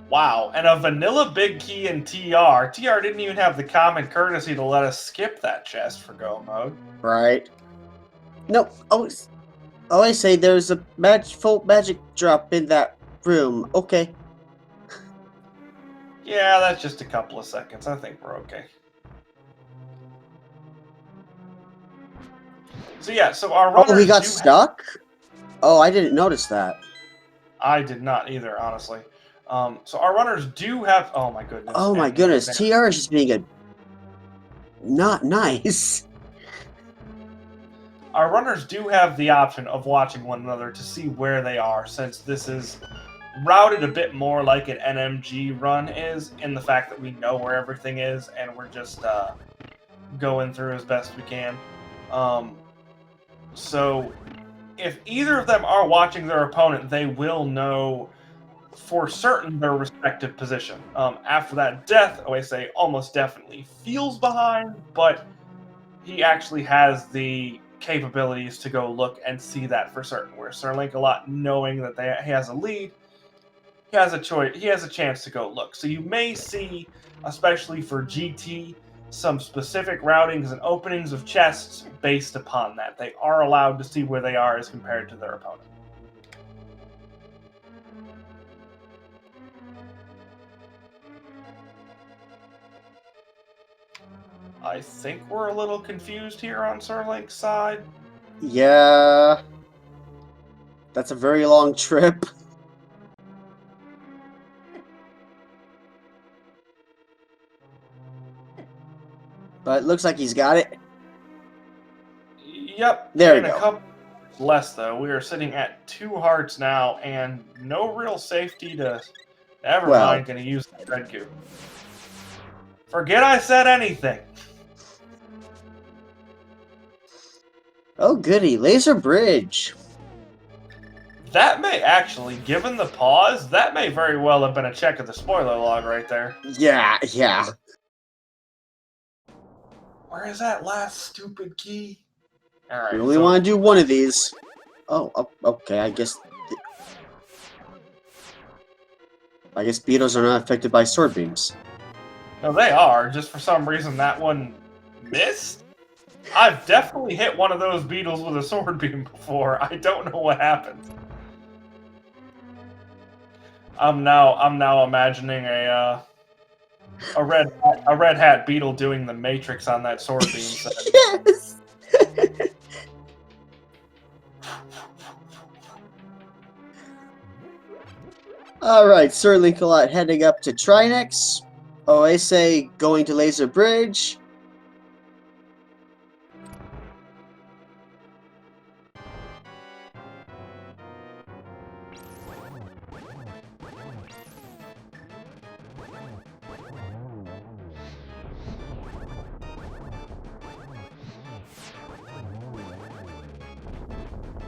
Wow, and a vanilla big key in TR. TR didn't even have the common courtesy to let us skip that chest for go mode. Right. No, I say there's a full magic drop in that room. Okay. Yeah, that's just a couple of seconds. I think we're okay. So yeah, so our runners... Oh, he got stuck? Oh, I didn't notice that. I did not either, honestly. So our runners do have... Oh my goodness. Oh my goodness, TR is just being a... not nice. Our runners do have the option of watching one another to see where they are, since this is routed a bit more like an NMG run is, in the fact that we know where everything is, and we're just going through as best we can. So if either of them are watching their opponent, they will know for certain their respective position. After that death, OSA almost definitely feels behind, but he actually has the capabilities to go look and see that for certain. Where SirLinkalot, knowing that he has a lead, he has a choice. He has a chance to go look. So you may see, especially for GT, some specific routings and openings of chests based upon that. They are allowed to see where they are as compared to their opponent. I think we're a little confused here on SirLink's side. Yeah. That's a very long trip. But it looks like he's got it. Yep. There we go. less, though. We are sitting at 2 hearts now, and no real safety to... Never Well. mind, gonna use the red cube. Forget I said anything! Oh, goody. Laser bridge. That may actually, given the pause, that may very well have been a check of the spoiler log right there. Yeah, yeah. Where is that last stupid key? Alright, We only so... want to do one of these. Oh, okay, I guess beetles are not affected by sword beams. No, they are. Just for some reason that one missed? I've definitely hit one of those beetles with a sword beam before. I don't know what happened. I'm now imagining a red hat beetle doing the Matrix on that sword beam set. Yes! Alright, SirLinkalot heading up to Trinex. Oase going to Laser Bridge.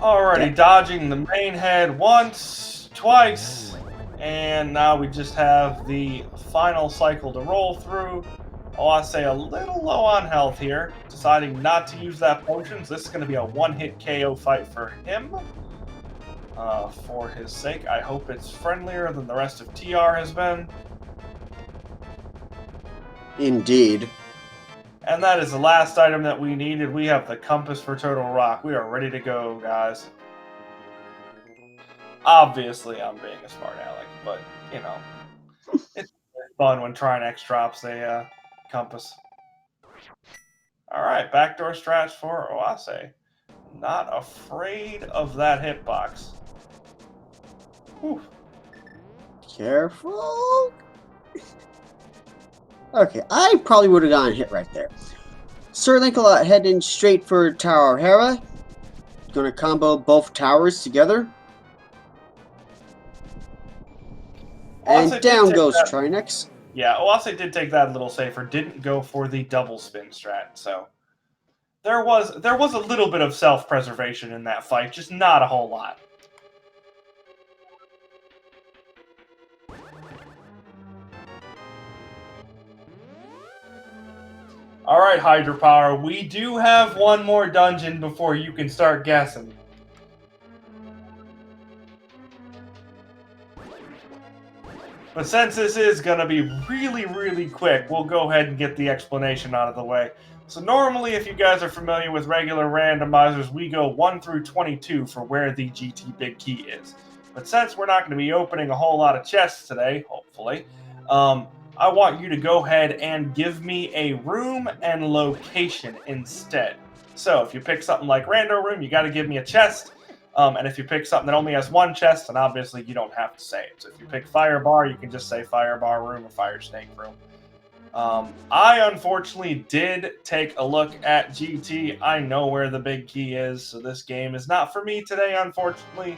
Already dodging the main head once, twice, and now we just have the final cycle to roll through. Oh, I say a little low on health here, deciding not to use that potions. This is going to be a one-hit KO fight for him. For his sake, I hope it's friendlier than the rest of TR has been. Indeed. And that is the last item that we needed. We have the compass for Turtle Rock. We are ready to go, guys. Obviously, I'm being a smart aleck, but, you know, it's fun when Trinex drops a compass. Alright, backdoor strats for Oase. Not afraid of that hitbox. Whew. Careful. Okay, I probably would have gotten hit right there. SirLinkalot heading straight for Tower Hera. Gonna combo both towers together. And down goes Trinex. Yeah, Oase did take that a little safer. Didn't go for the double spin strat, so there was a little bit of self-preservation in that fight, just not a whole lot. Alright, Hydropower, we do have one more dungeon before you can start guessing. But since this is going to be really, really quick, we'll go ahead and get the explanation out of the way. So normally, if you guys are familiar with regular randomizers, we go 1 through 22 for where the GT Big Key is. But since we're not going to be opening a whole lot of chests today, hopefully, I want you to go ahead and give me a room and location instead. So if you pick something like Rando Room, you got to give me a chest. And if you pick something that only has one chest, then obviously you don't have to say it. So if you pick Fire Bar, you can just say Fire Bar Room or Fire Snake Room. I unfortunately did take a look at GT. I know where the big key is, so this game is not for me today, unfortunately.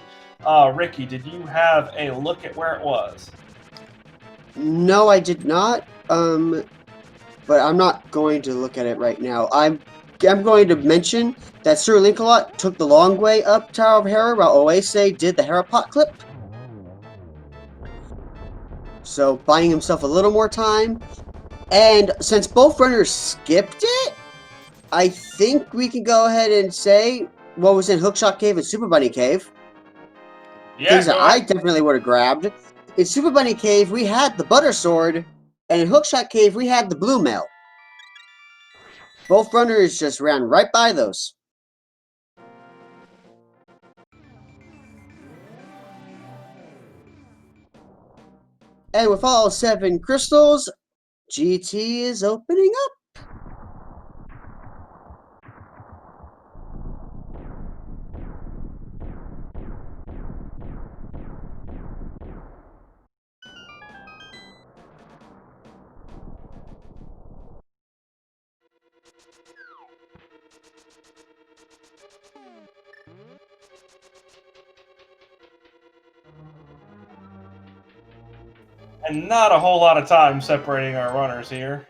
Ricky, did you have a look at where it was? No, I did not. But I'm not going to look at it right now. I'm going to mention that SirLinkalot took the long way up Tower of Hera while Oase did the Hera pot clip. So buying himself a little more time. And since both runners skipped it, I think we can go ahead and say what was in Hookshot Cave and Super Bunny Cave. Yeah, things that I definitely would have grabbed. In Super Bunny Cave, we had the Butter Sword, and in Hookshot Cave, we had the Blue Mail. Both runners just ran right by those. And with all 7 crystals, GT is opening up. And not a whole lot of time separating our runners here.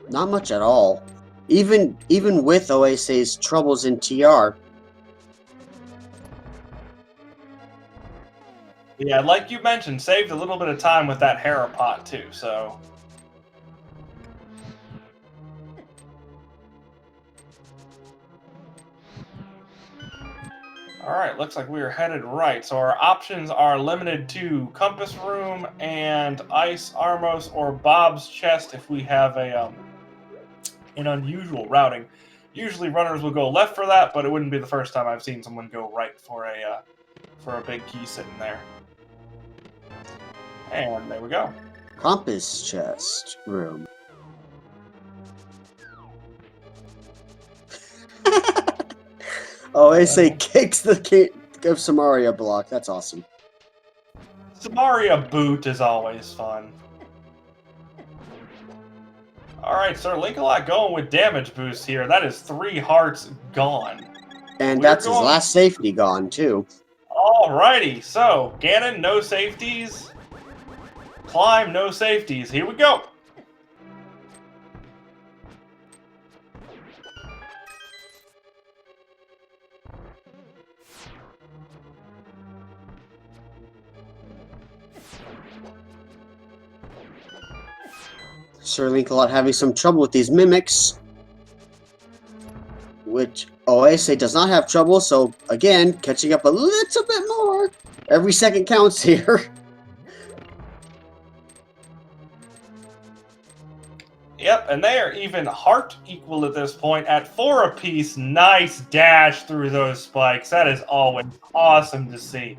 Not much at all. Even with OASA's troubles in TR. Yeah, like you mentioned, saved a little bit of time with that Harapot too, so... Alright, looks like we are headed right. So our options are limited to Compass Room and Ice, Armos, or Bob's Chest if we have an unusual routing. Usually runners will go left for that, but it wouldn't be the first time I've seen someone go right for a big key sitting there. And there we go. Compass chest room. OASA kicks the kid of Samaria block. That's awesome. Samaria boot is always fun. Alright, SirLinkalot going with damage boost here. That is 3 hearts gone. And that's his last safety gone, too. Alrighty, so Ganon, no safeties. Climb, no safeties. Here we go. SirLinkalot having some trouble with these mimics. Which OASA does not have trouble, so again, catching up a little bit more. Every second counts here. Yep, and they are even heart equal at this point at 4 apiece. Nice dash through those spikes. That is always awesome to see.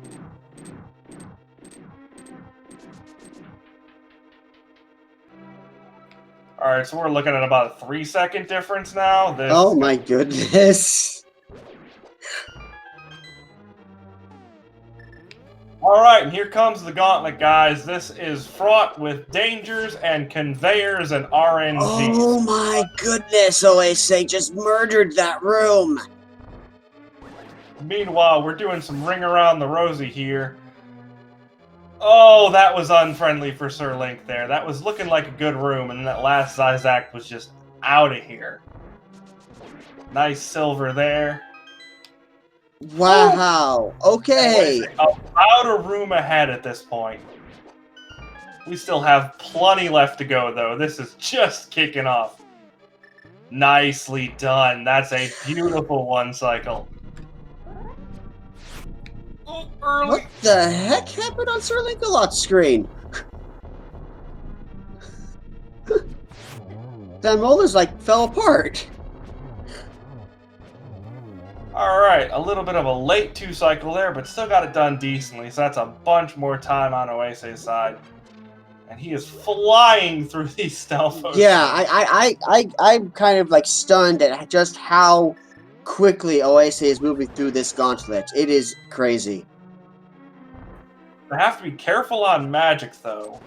Alright, so we're looking at about a 3-second difference now. Oh my goodness. Alright, and here comes the gauntlet, guys. This is fraught with dangers and conveyors and RNGs. Oh my goodness, OASA just murdered that room. Meanwhile, we're doing some ring around the rosy here. Oh, that was unfriendly for Sir Link there. That was looking like a good room, and that last Zizak was just out of here. Nice silver there. Wow. Okay. About a room ahead at this point. We still have plenty left to go, though. This is just kicking off. Nicely done. That's a beautiful one cycle. Oh, early. What the heck happened on SirLinkalot's screen? That Molder's like fell apart. Alright, a little bit of a late 2 cycle there, but still got it done decently, so that's a bunch more time on Oase's side. And he is flying through these stealthos. Yeah, I'm kind of like stunned at just how quickly OASA is moving through this gauntlet. It is crazy. I have to be careful on magic, though.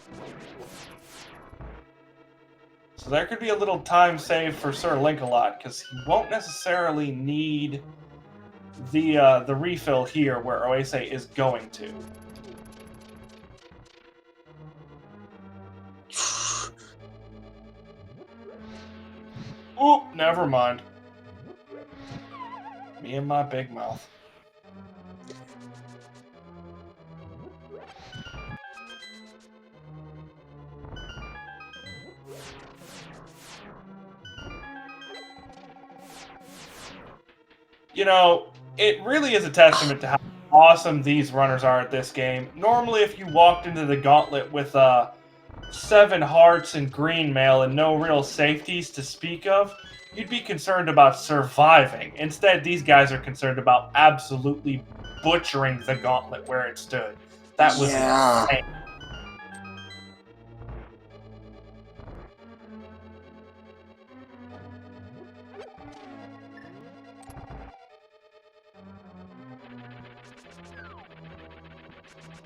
So there could be a little time saved for SirLinkalot, because he won't necessarily need the refill here where Oase is going to. Oop, never mind. Me and my big mouth. You know, it really is a testament to how awesome these runners are at this game. Normally, if you walked into the gauntlet with 7 hearts and green mail and no real safeties to speak of, you'd be concerned about surviving. Instead, these guys are concerned about absolutely butchering the gauntlet where it stood. That was insane.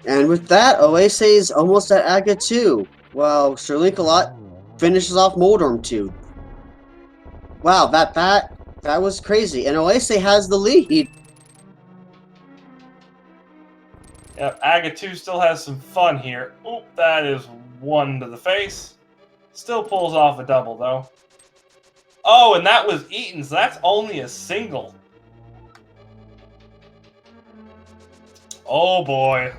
And with that, Oase is almost at Aga 2, while SirLinkalot finishes off Moldorm 2. Wow, that was crazy, and Oase has the lead. Yep, Aga 2 still has some fun here. Oop, that is 1 to the face. Still pulls off a double, though. Oh, and that was eaten, so that's only a single. Oh, boy.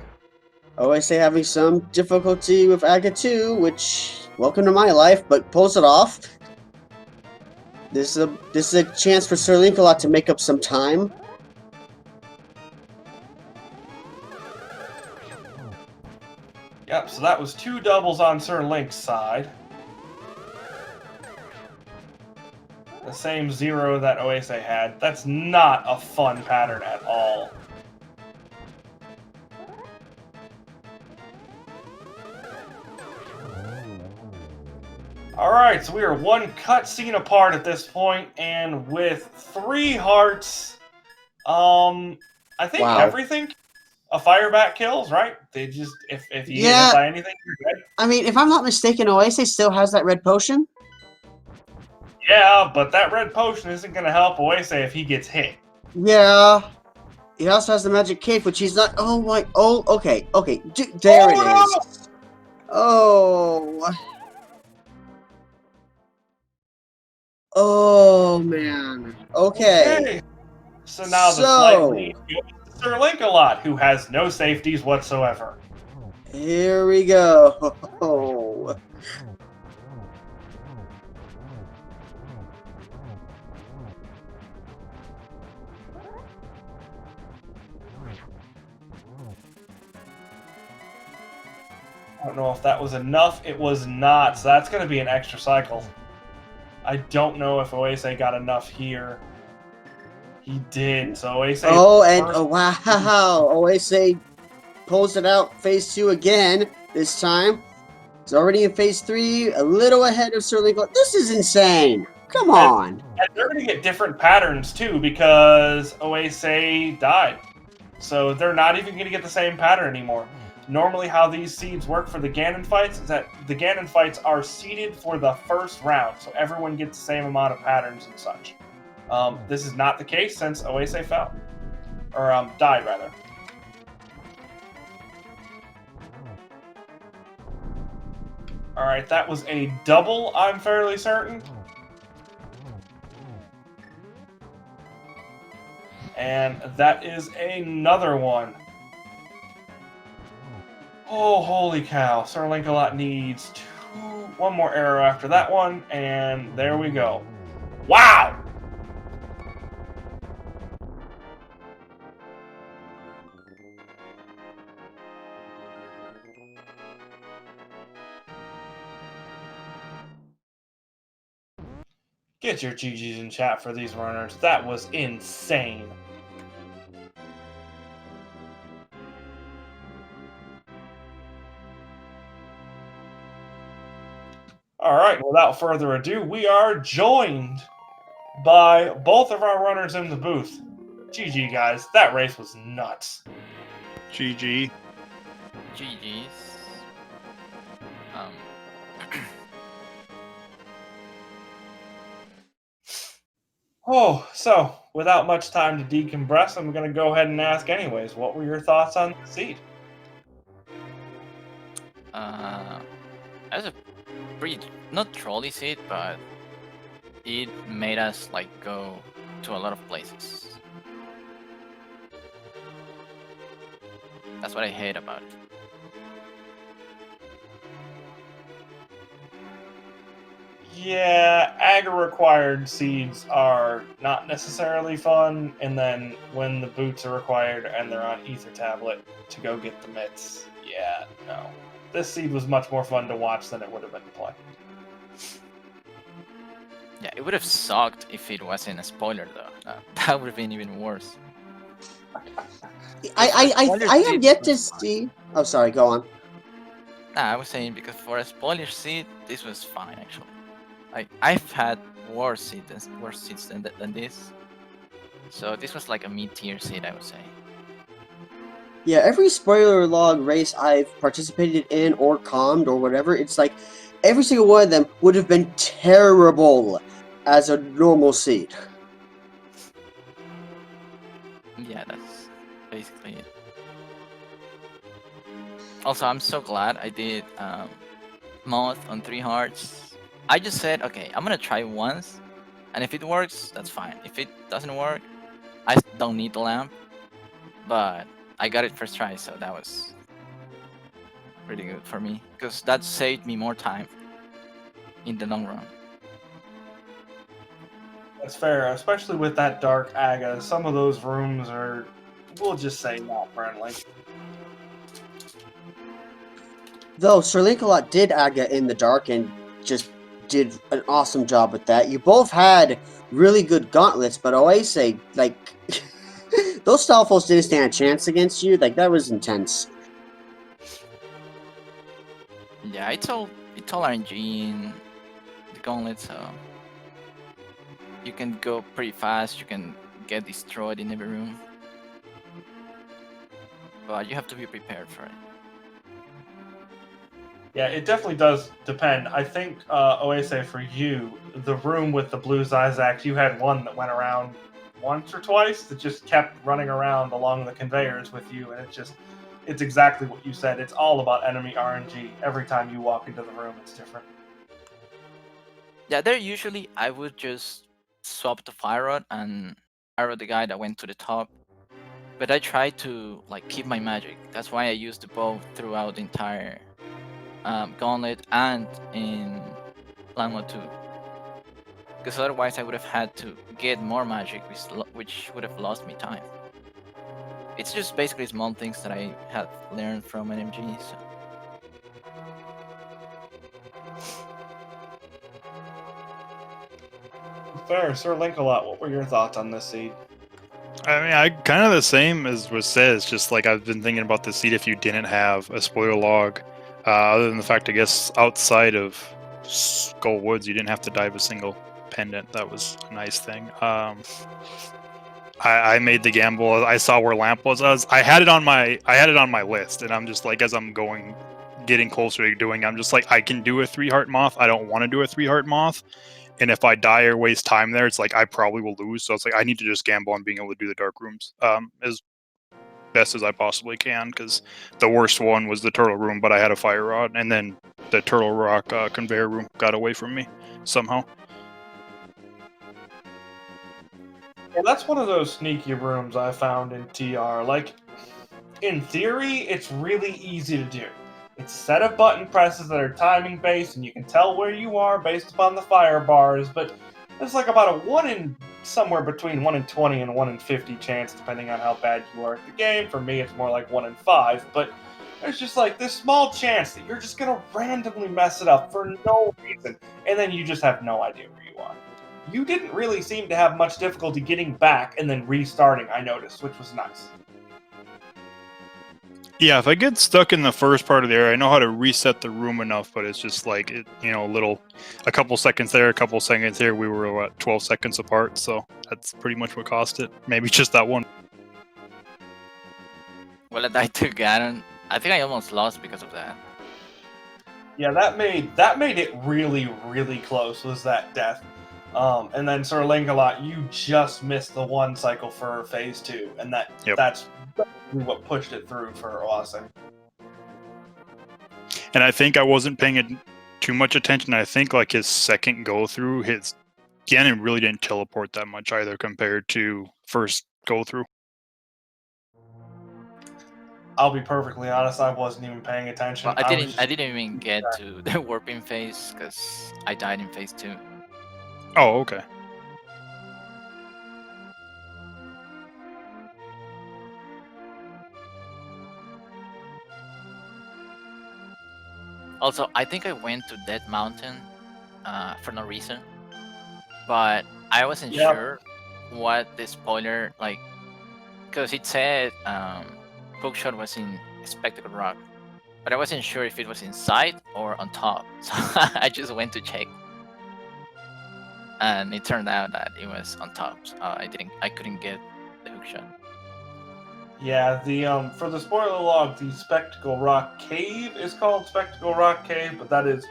OSA having some difficulty with Aga 2, which, welcome to my life, but pulls it off. This is a chance for SirLinkalot to make up some time. Yep, so that was 2 doubles on Sir Link's side. The same 0 that Oase had. That's not a fun pattern at all. Alright, so we are 1 cutscene apart at this point, and with 3 hearts, I think everything a firebat kills, right? They just, if you get hit by anything, you're dead. I mean, if I'm not mistaken, Oase still has that red potion. Yeah, but that red potion isn't going to help Oase if he gets hit. Yeah. He also has the magic cape, which he's not. Oh my. Oh, okay. Okay. There it is. Oh. Oh man. Okay. So now the slight lead goes to SirLinkalot, who has no safeties whatsoever. Here we go. Oh. I don't know if that was enough. It was not, so that's going to be an extra cycle. I don't know if Oase got enough here. He did, so Oase... Oh, and oh, wow. Oase pulls it out phase 2 again this time. It's already in phase 3, a little ahead of SirLinkalot. This is insane. Come on. And they're going to get different patterns, too, because Oase died. So they're not even going to get the same pattern anymore. Normally how these seeds work for the Ganon fights is that the Ganon fights are seeded for the first round, so everyone gets the same amount of patterns and such. This is not the case since Oase fell. Or, died, rather. Alright, that was a double, I'm fairly certain. And that is another one. Oh, holy cow. SirLinkalot needs 1 more arrow after that one, and there we go. Wow! Get your GGs in chat for these runners. That was insane. Alright, without further ado, we are joined by both of our runners in the booth. GG, guys. That race was nuts. GG. GG's. Oh, so, without much time to decompress, I'm going to go ahead and ask anyways, what were your thoughts on the seed? As a pretty, not trolley seat, but it made us like go to a lot of places. That's what I hate about it. Yeah, Aga-required seeds are not necessarily fun, and then when the boots are required and they're on Ether Tablet to go get the mitts, yeah, no. This seed was much more fun to watch than it would have been to play. Yeah, it would have sucked if it wasn't a spoiler, though. That would have been even worse. I have yet to see... Oh, sorry, go on. Nah, I was saying because for a spoiler seed, this was fine, actually. Like, I've had worse seeds than this. So this was like a mid-tier seed, I would say. Yeah, every spoiler log race I've participated in or calmed or whatever, it's like every single one of them would have been terrible as a normal seed. Yeah, that's basically it. Also, I'm so glad I did moth on 3 hearts. I just said, okay, I'm gonna try once, and if it works, that's fine. If it doesn't work, I don't need the lamp. But I got it first try, so that was pretty good for me because that saved me more time in the long run. That's fair, especially with that dark aga. Some of those rooms are, we'll just say, not friendly. Though SirLinkalot did Aga in the dark and just did an awesome job with that. You both had really good gauntlets, but Oase, like, those Stalfos didn't stand a chance against you. Like, that was intense. Yeah, it's all RNG in the gauntlet, so you can go pretty fast. You can get destroyed in every room, but you have to be prepared for it. Yeah, it definitely does depend. I think, Oase, for you, the room with the blue Zizak, you had one that went around once or twice that just kept running around along the conveyors with you, and it's exactly what you said. It's all about enemy RNG. Every time you walk into the room, it's different. Yeah, there usually I would just swap the fire rod and arrow the guy that went to the top. But I try to like keep my magic. That's why I use the bow throughout the entire gauntlet and in Land Mode 2. Because otherwise I would have had to get more magic, which would have lost me time. It's just basically small things that I have learned from NMG. So. Fair, SirLinkalot, what were your thoughts on this seed? I mean, I kind of the same as was said. It's just like I've been thinking about the seed if you didn't have a spoiler log. Other than the fact, I guess, outside of Skull Woods, you didn't have to dive a single pendant. That was a nice thing. I made the gamble. I saw where lamp was. I had it on my list, and I'm just like, as I'm getting closer to doing, I'm just like, I can do a 3-heart moth. I don't want to do a 3-heart moth. And if I die or waste time there, it's like I probably will lose. So it's like I need to just gamble on being able to do the dark rooms as best as I possibly can. Because the worst one was the turtle room, but I had a fire rod, and then the turtle rock conveyor room got away from me somehow. Well, that's one of those sneaky rooms I found in TR. Like, in theory, it's really easy to do. It's a set of button presses that are timing based, and you can tell where you are based upon the fire bars, but there's like about a somewhere between 1 in 20 and 1 in 50 chance, depending on how bad you are at the game. For me, it's more like 1 in 5, but there's just like this small chance that you're just gonna randomly mess it up for no reason, and then you just have no idea where you are. You didn't really seem to have much difficulty getting back and then restarting, I noticed, which was nice. Yeah, if I get stuck in the first part of the area, I know how to reset the room enough, but it's just like, a couple seconds there, a couple seconds here. We were, 12 seconds apart, so that's pretty much what cost it. Maybe just that one. Well, I died to Ganon. I think I almost lost because of that. Yeah, that made it really, really close, was that death. And then SirLinkalot, you just missed the 1 cycle for phase 2, and that's what pushed it through for Oase. And I think I wasn't paying too much attention. I think like his second go through, his Ganon really didn't teleport that much either compared to first go through. I'll be perfectly honest, I wasn't even paying attention. Well, I didn't even get to the warping phase because I died in phase 2. Oh, okay. Also, I think I went to Dead Mountain for no reason, but I wasn't sure what the spoiler, like, because it said Bookshot was in Spectacle Rock, but I wasn't sure if it was inside or on top, so I just went to check, and it turned out that it was on top. So I couldn't get the hookshot. Yeah, for the spoiler log, the Spectacle Rock Cave is called Spectacle Rock Cave, but that is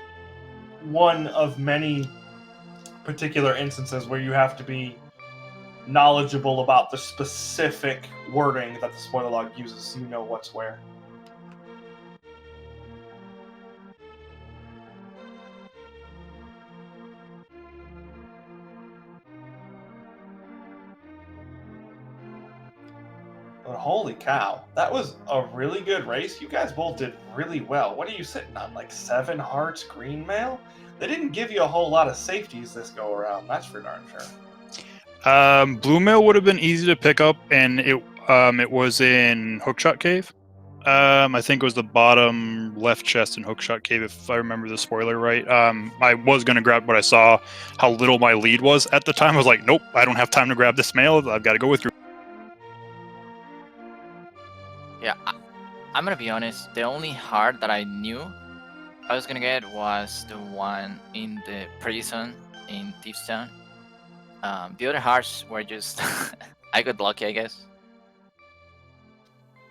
one of many particular instances where you have to be knowledgeable about the specific wording that the spoiler log uses so you know what's where. But holy cow, that was a really good race. You guys both did really well. What are you sitting on, like 7 hearts green mail? They didn't give you a whole lot of safeties this go around, that's for darn sure. Blue mail would have been easy to pick up, and it was in Hookshot Cave. I think it was the bottom left chest in Hookshot Cave, if I remember the spoiler right. I was gonna grab, but I saw how little my lead was at the time. I was like, nope, I don't have time to grab this mail. I've got to go with you. Yeah, I'm gonna be honest. The only heart that I knew I was gonna get was the one in the prison in Thieves Town. The other hearts were just I got lucky, I guess.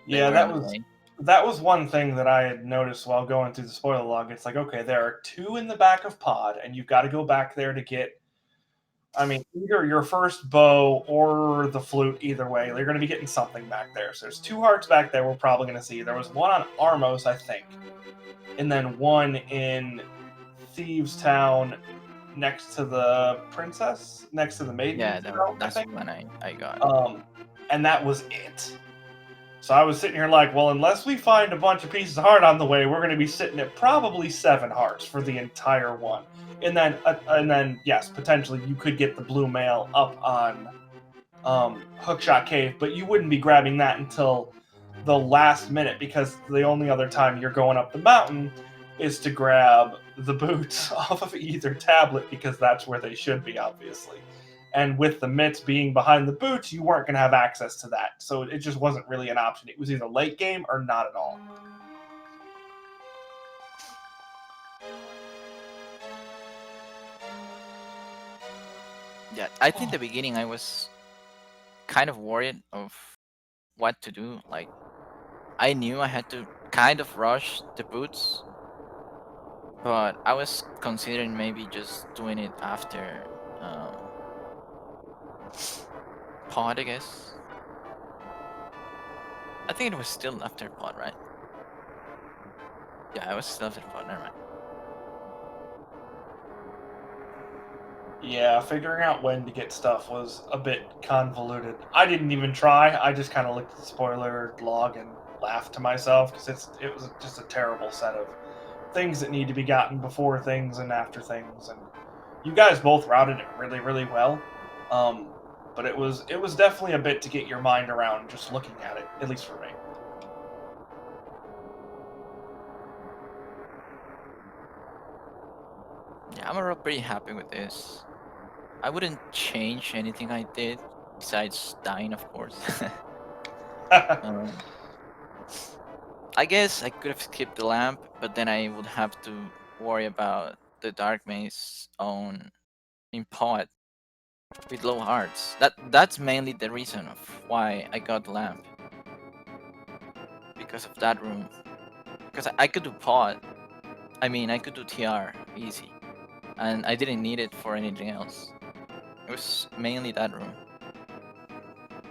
They Yeah, were that on the was way. that was one thing that I had noticed while going through the spoiler log. It's like, okay, there are 2 in the back of pod, and you've got to go back there to get, I mean, either your first bow or the flute. Either way, you're going to be getting something back there. So there's 2 hearts back there we're probably going to see. There was one on Armos, I think, and then one in Thieves Town next to the princess, next to the maiden. Yeah, Throne, I that's think. when I got. And that was it. So I was sitting here like, well, unless we find a bunch of pieces of heart on the way, we're going to be sitting at probably 7 hearts for the entire one. And then, yes, potentially you could get the blue mail up on Hookshot Cave, but you wouldn't be grabbing that until the last minute, because the only other time you're going up the mountain is to grab the boots off of either tablet, because that's where they should be, obviously. And with the mitts being behind the boots, you weren't going to have access to that. So it just wasn't really an option. It was either late game or not at all. Yeah, I think the beginning I was kind of worried of what to do. Like, I knew I had to kind of rush the boots, but I was considering maybe just doing it after pod, I guess. I think it was still after pod, right? Yeah, I was still after pod. Never mind. Yeah, figuring out when to get stuff was a bit convoluted. I didn't even try. I just kind of looked at the spoiler log and laughed to myself, because it was just a terrible set of things that need to be gotten before things and after things. And you guys both routed it really, really well. But it was definitely a bit to get your mind around just looking at it, at least for me. Yeah, I'm overall pretty happy with this. I wouldn't change anything I did besides dying, of course. I guess I could have skipped the lamp, but then I would have to worry about the dark maze on in pod with low hearts. That's mainly the reason of why I got the lamp. Because of that room. Because I could do pod. I mean, I could do TR easy. And I didn't need it for anything else. It was mainly that room.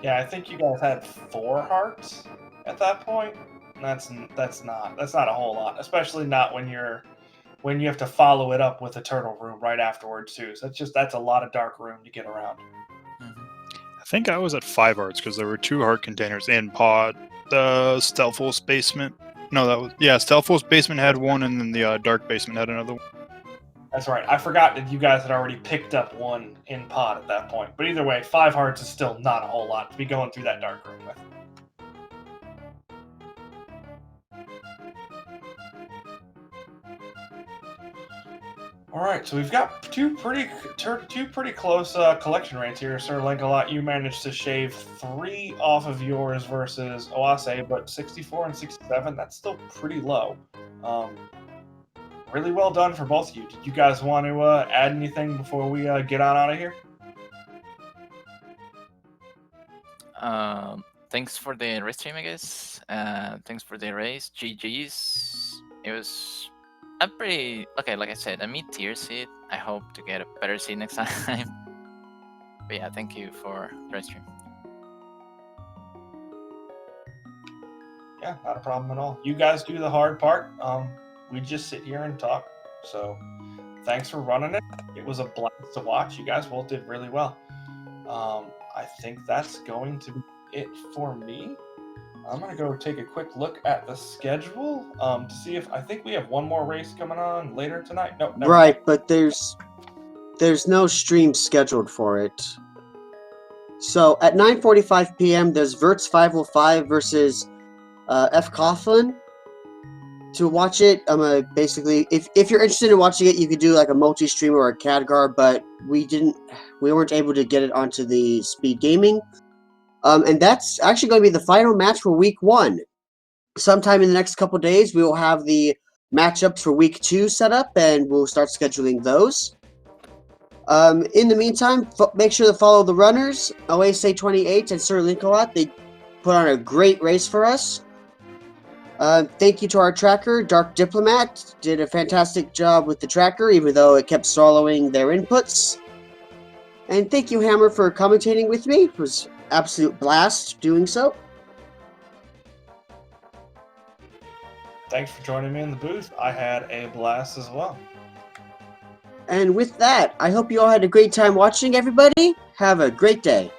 Yeah, I think you guys had 4 hearts at that point. That's not a whole lot, especially not when you have to follow it up with a turtle room right afterwards too. So that's a lot of dark room to get around. I think I was at 5 hearts because there were 2 heart containers in pod. The Stealthful's basement. No, that was Stealthful's basement had one, and then the dark basement had another one. That's right. I forgot that you guys had already picked up one in pod at that point. But either way, 5 hearts is still not a whole lot to be going through that dark room with. All right, so we've got two pretty close collection rates here. SirLinkalot, you managed to shave 3 off of yours versus Oase, but 64 and 67, that's still pretty low. Really well done for both of you. Did you guys want to add anything before we get on out of here? Thanks for the restream, I guess. Thanks for the race. GG's. It was a pretty okay. Like I said, a mid-tier seed. I hope to get a better seed next time. But yeah, thank you for the restream. Yeah, not a problem at all. You guys do the hard part. We just sit here and talk. So thanks for running it. It was a blast to watch. You guys both did really well. I think that's going to be it for me. I'm gonna go take a quick look at the schedule to see if I think we have one more race coming on later tonight. No, never Right, mind. but there's no stream scheduled for it. So at 9:45 p.m. there's Verts 505 versus F. Coughlin. To watch it, basically, if you're interested in watching it, you could do like a multi-stream or a Khadgar, but we weren't able to get it onto the SpeedGaming. And that's actually going to be the final match for week 1. Sometime in the next couple days, we will have the matchups for week 2 set up, and we'll start scheduling those. In the meantime, make sure to follow the runners, oase28 and SirLinkalot. They put on a great race for us. Thank you to our tracker, Dark Diplomat. Did a fantastic job with the tracker, even though it kept swallowing their inputs. And thank you, Hammer, for commentating with me. It was an absolute blast doing so. Thanks for joining me in the booth. I had a blast as well. And with that, I hope you all had a great time watching, everybody. Have a great day.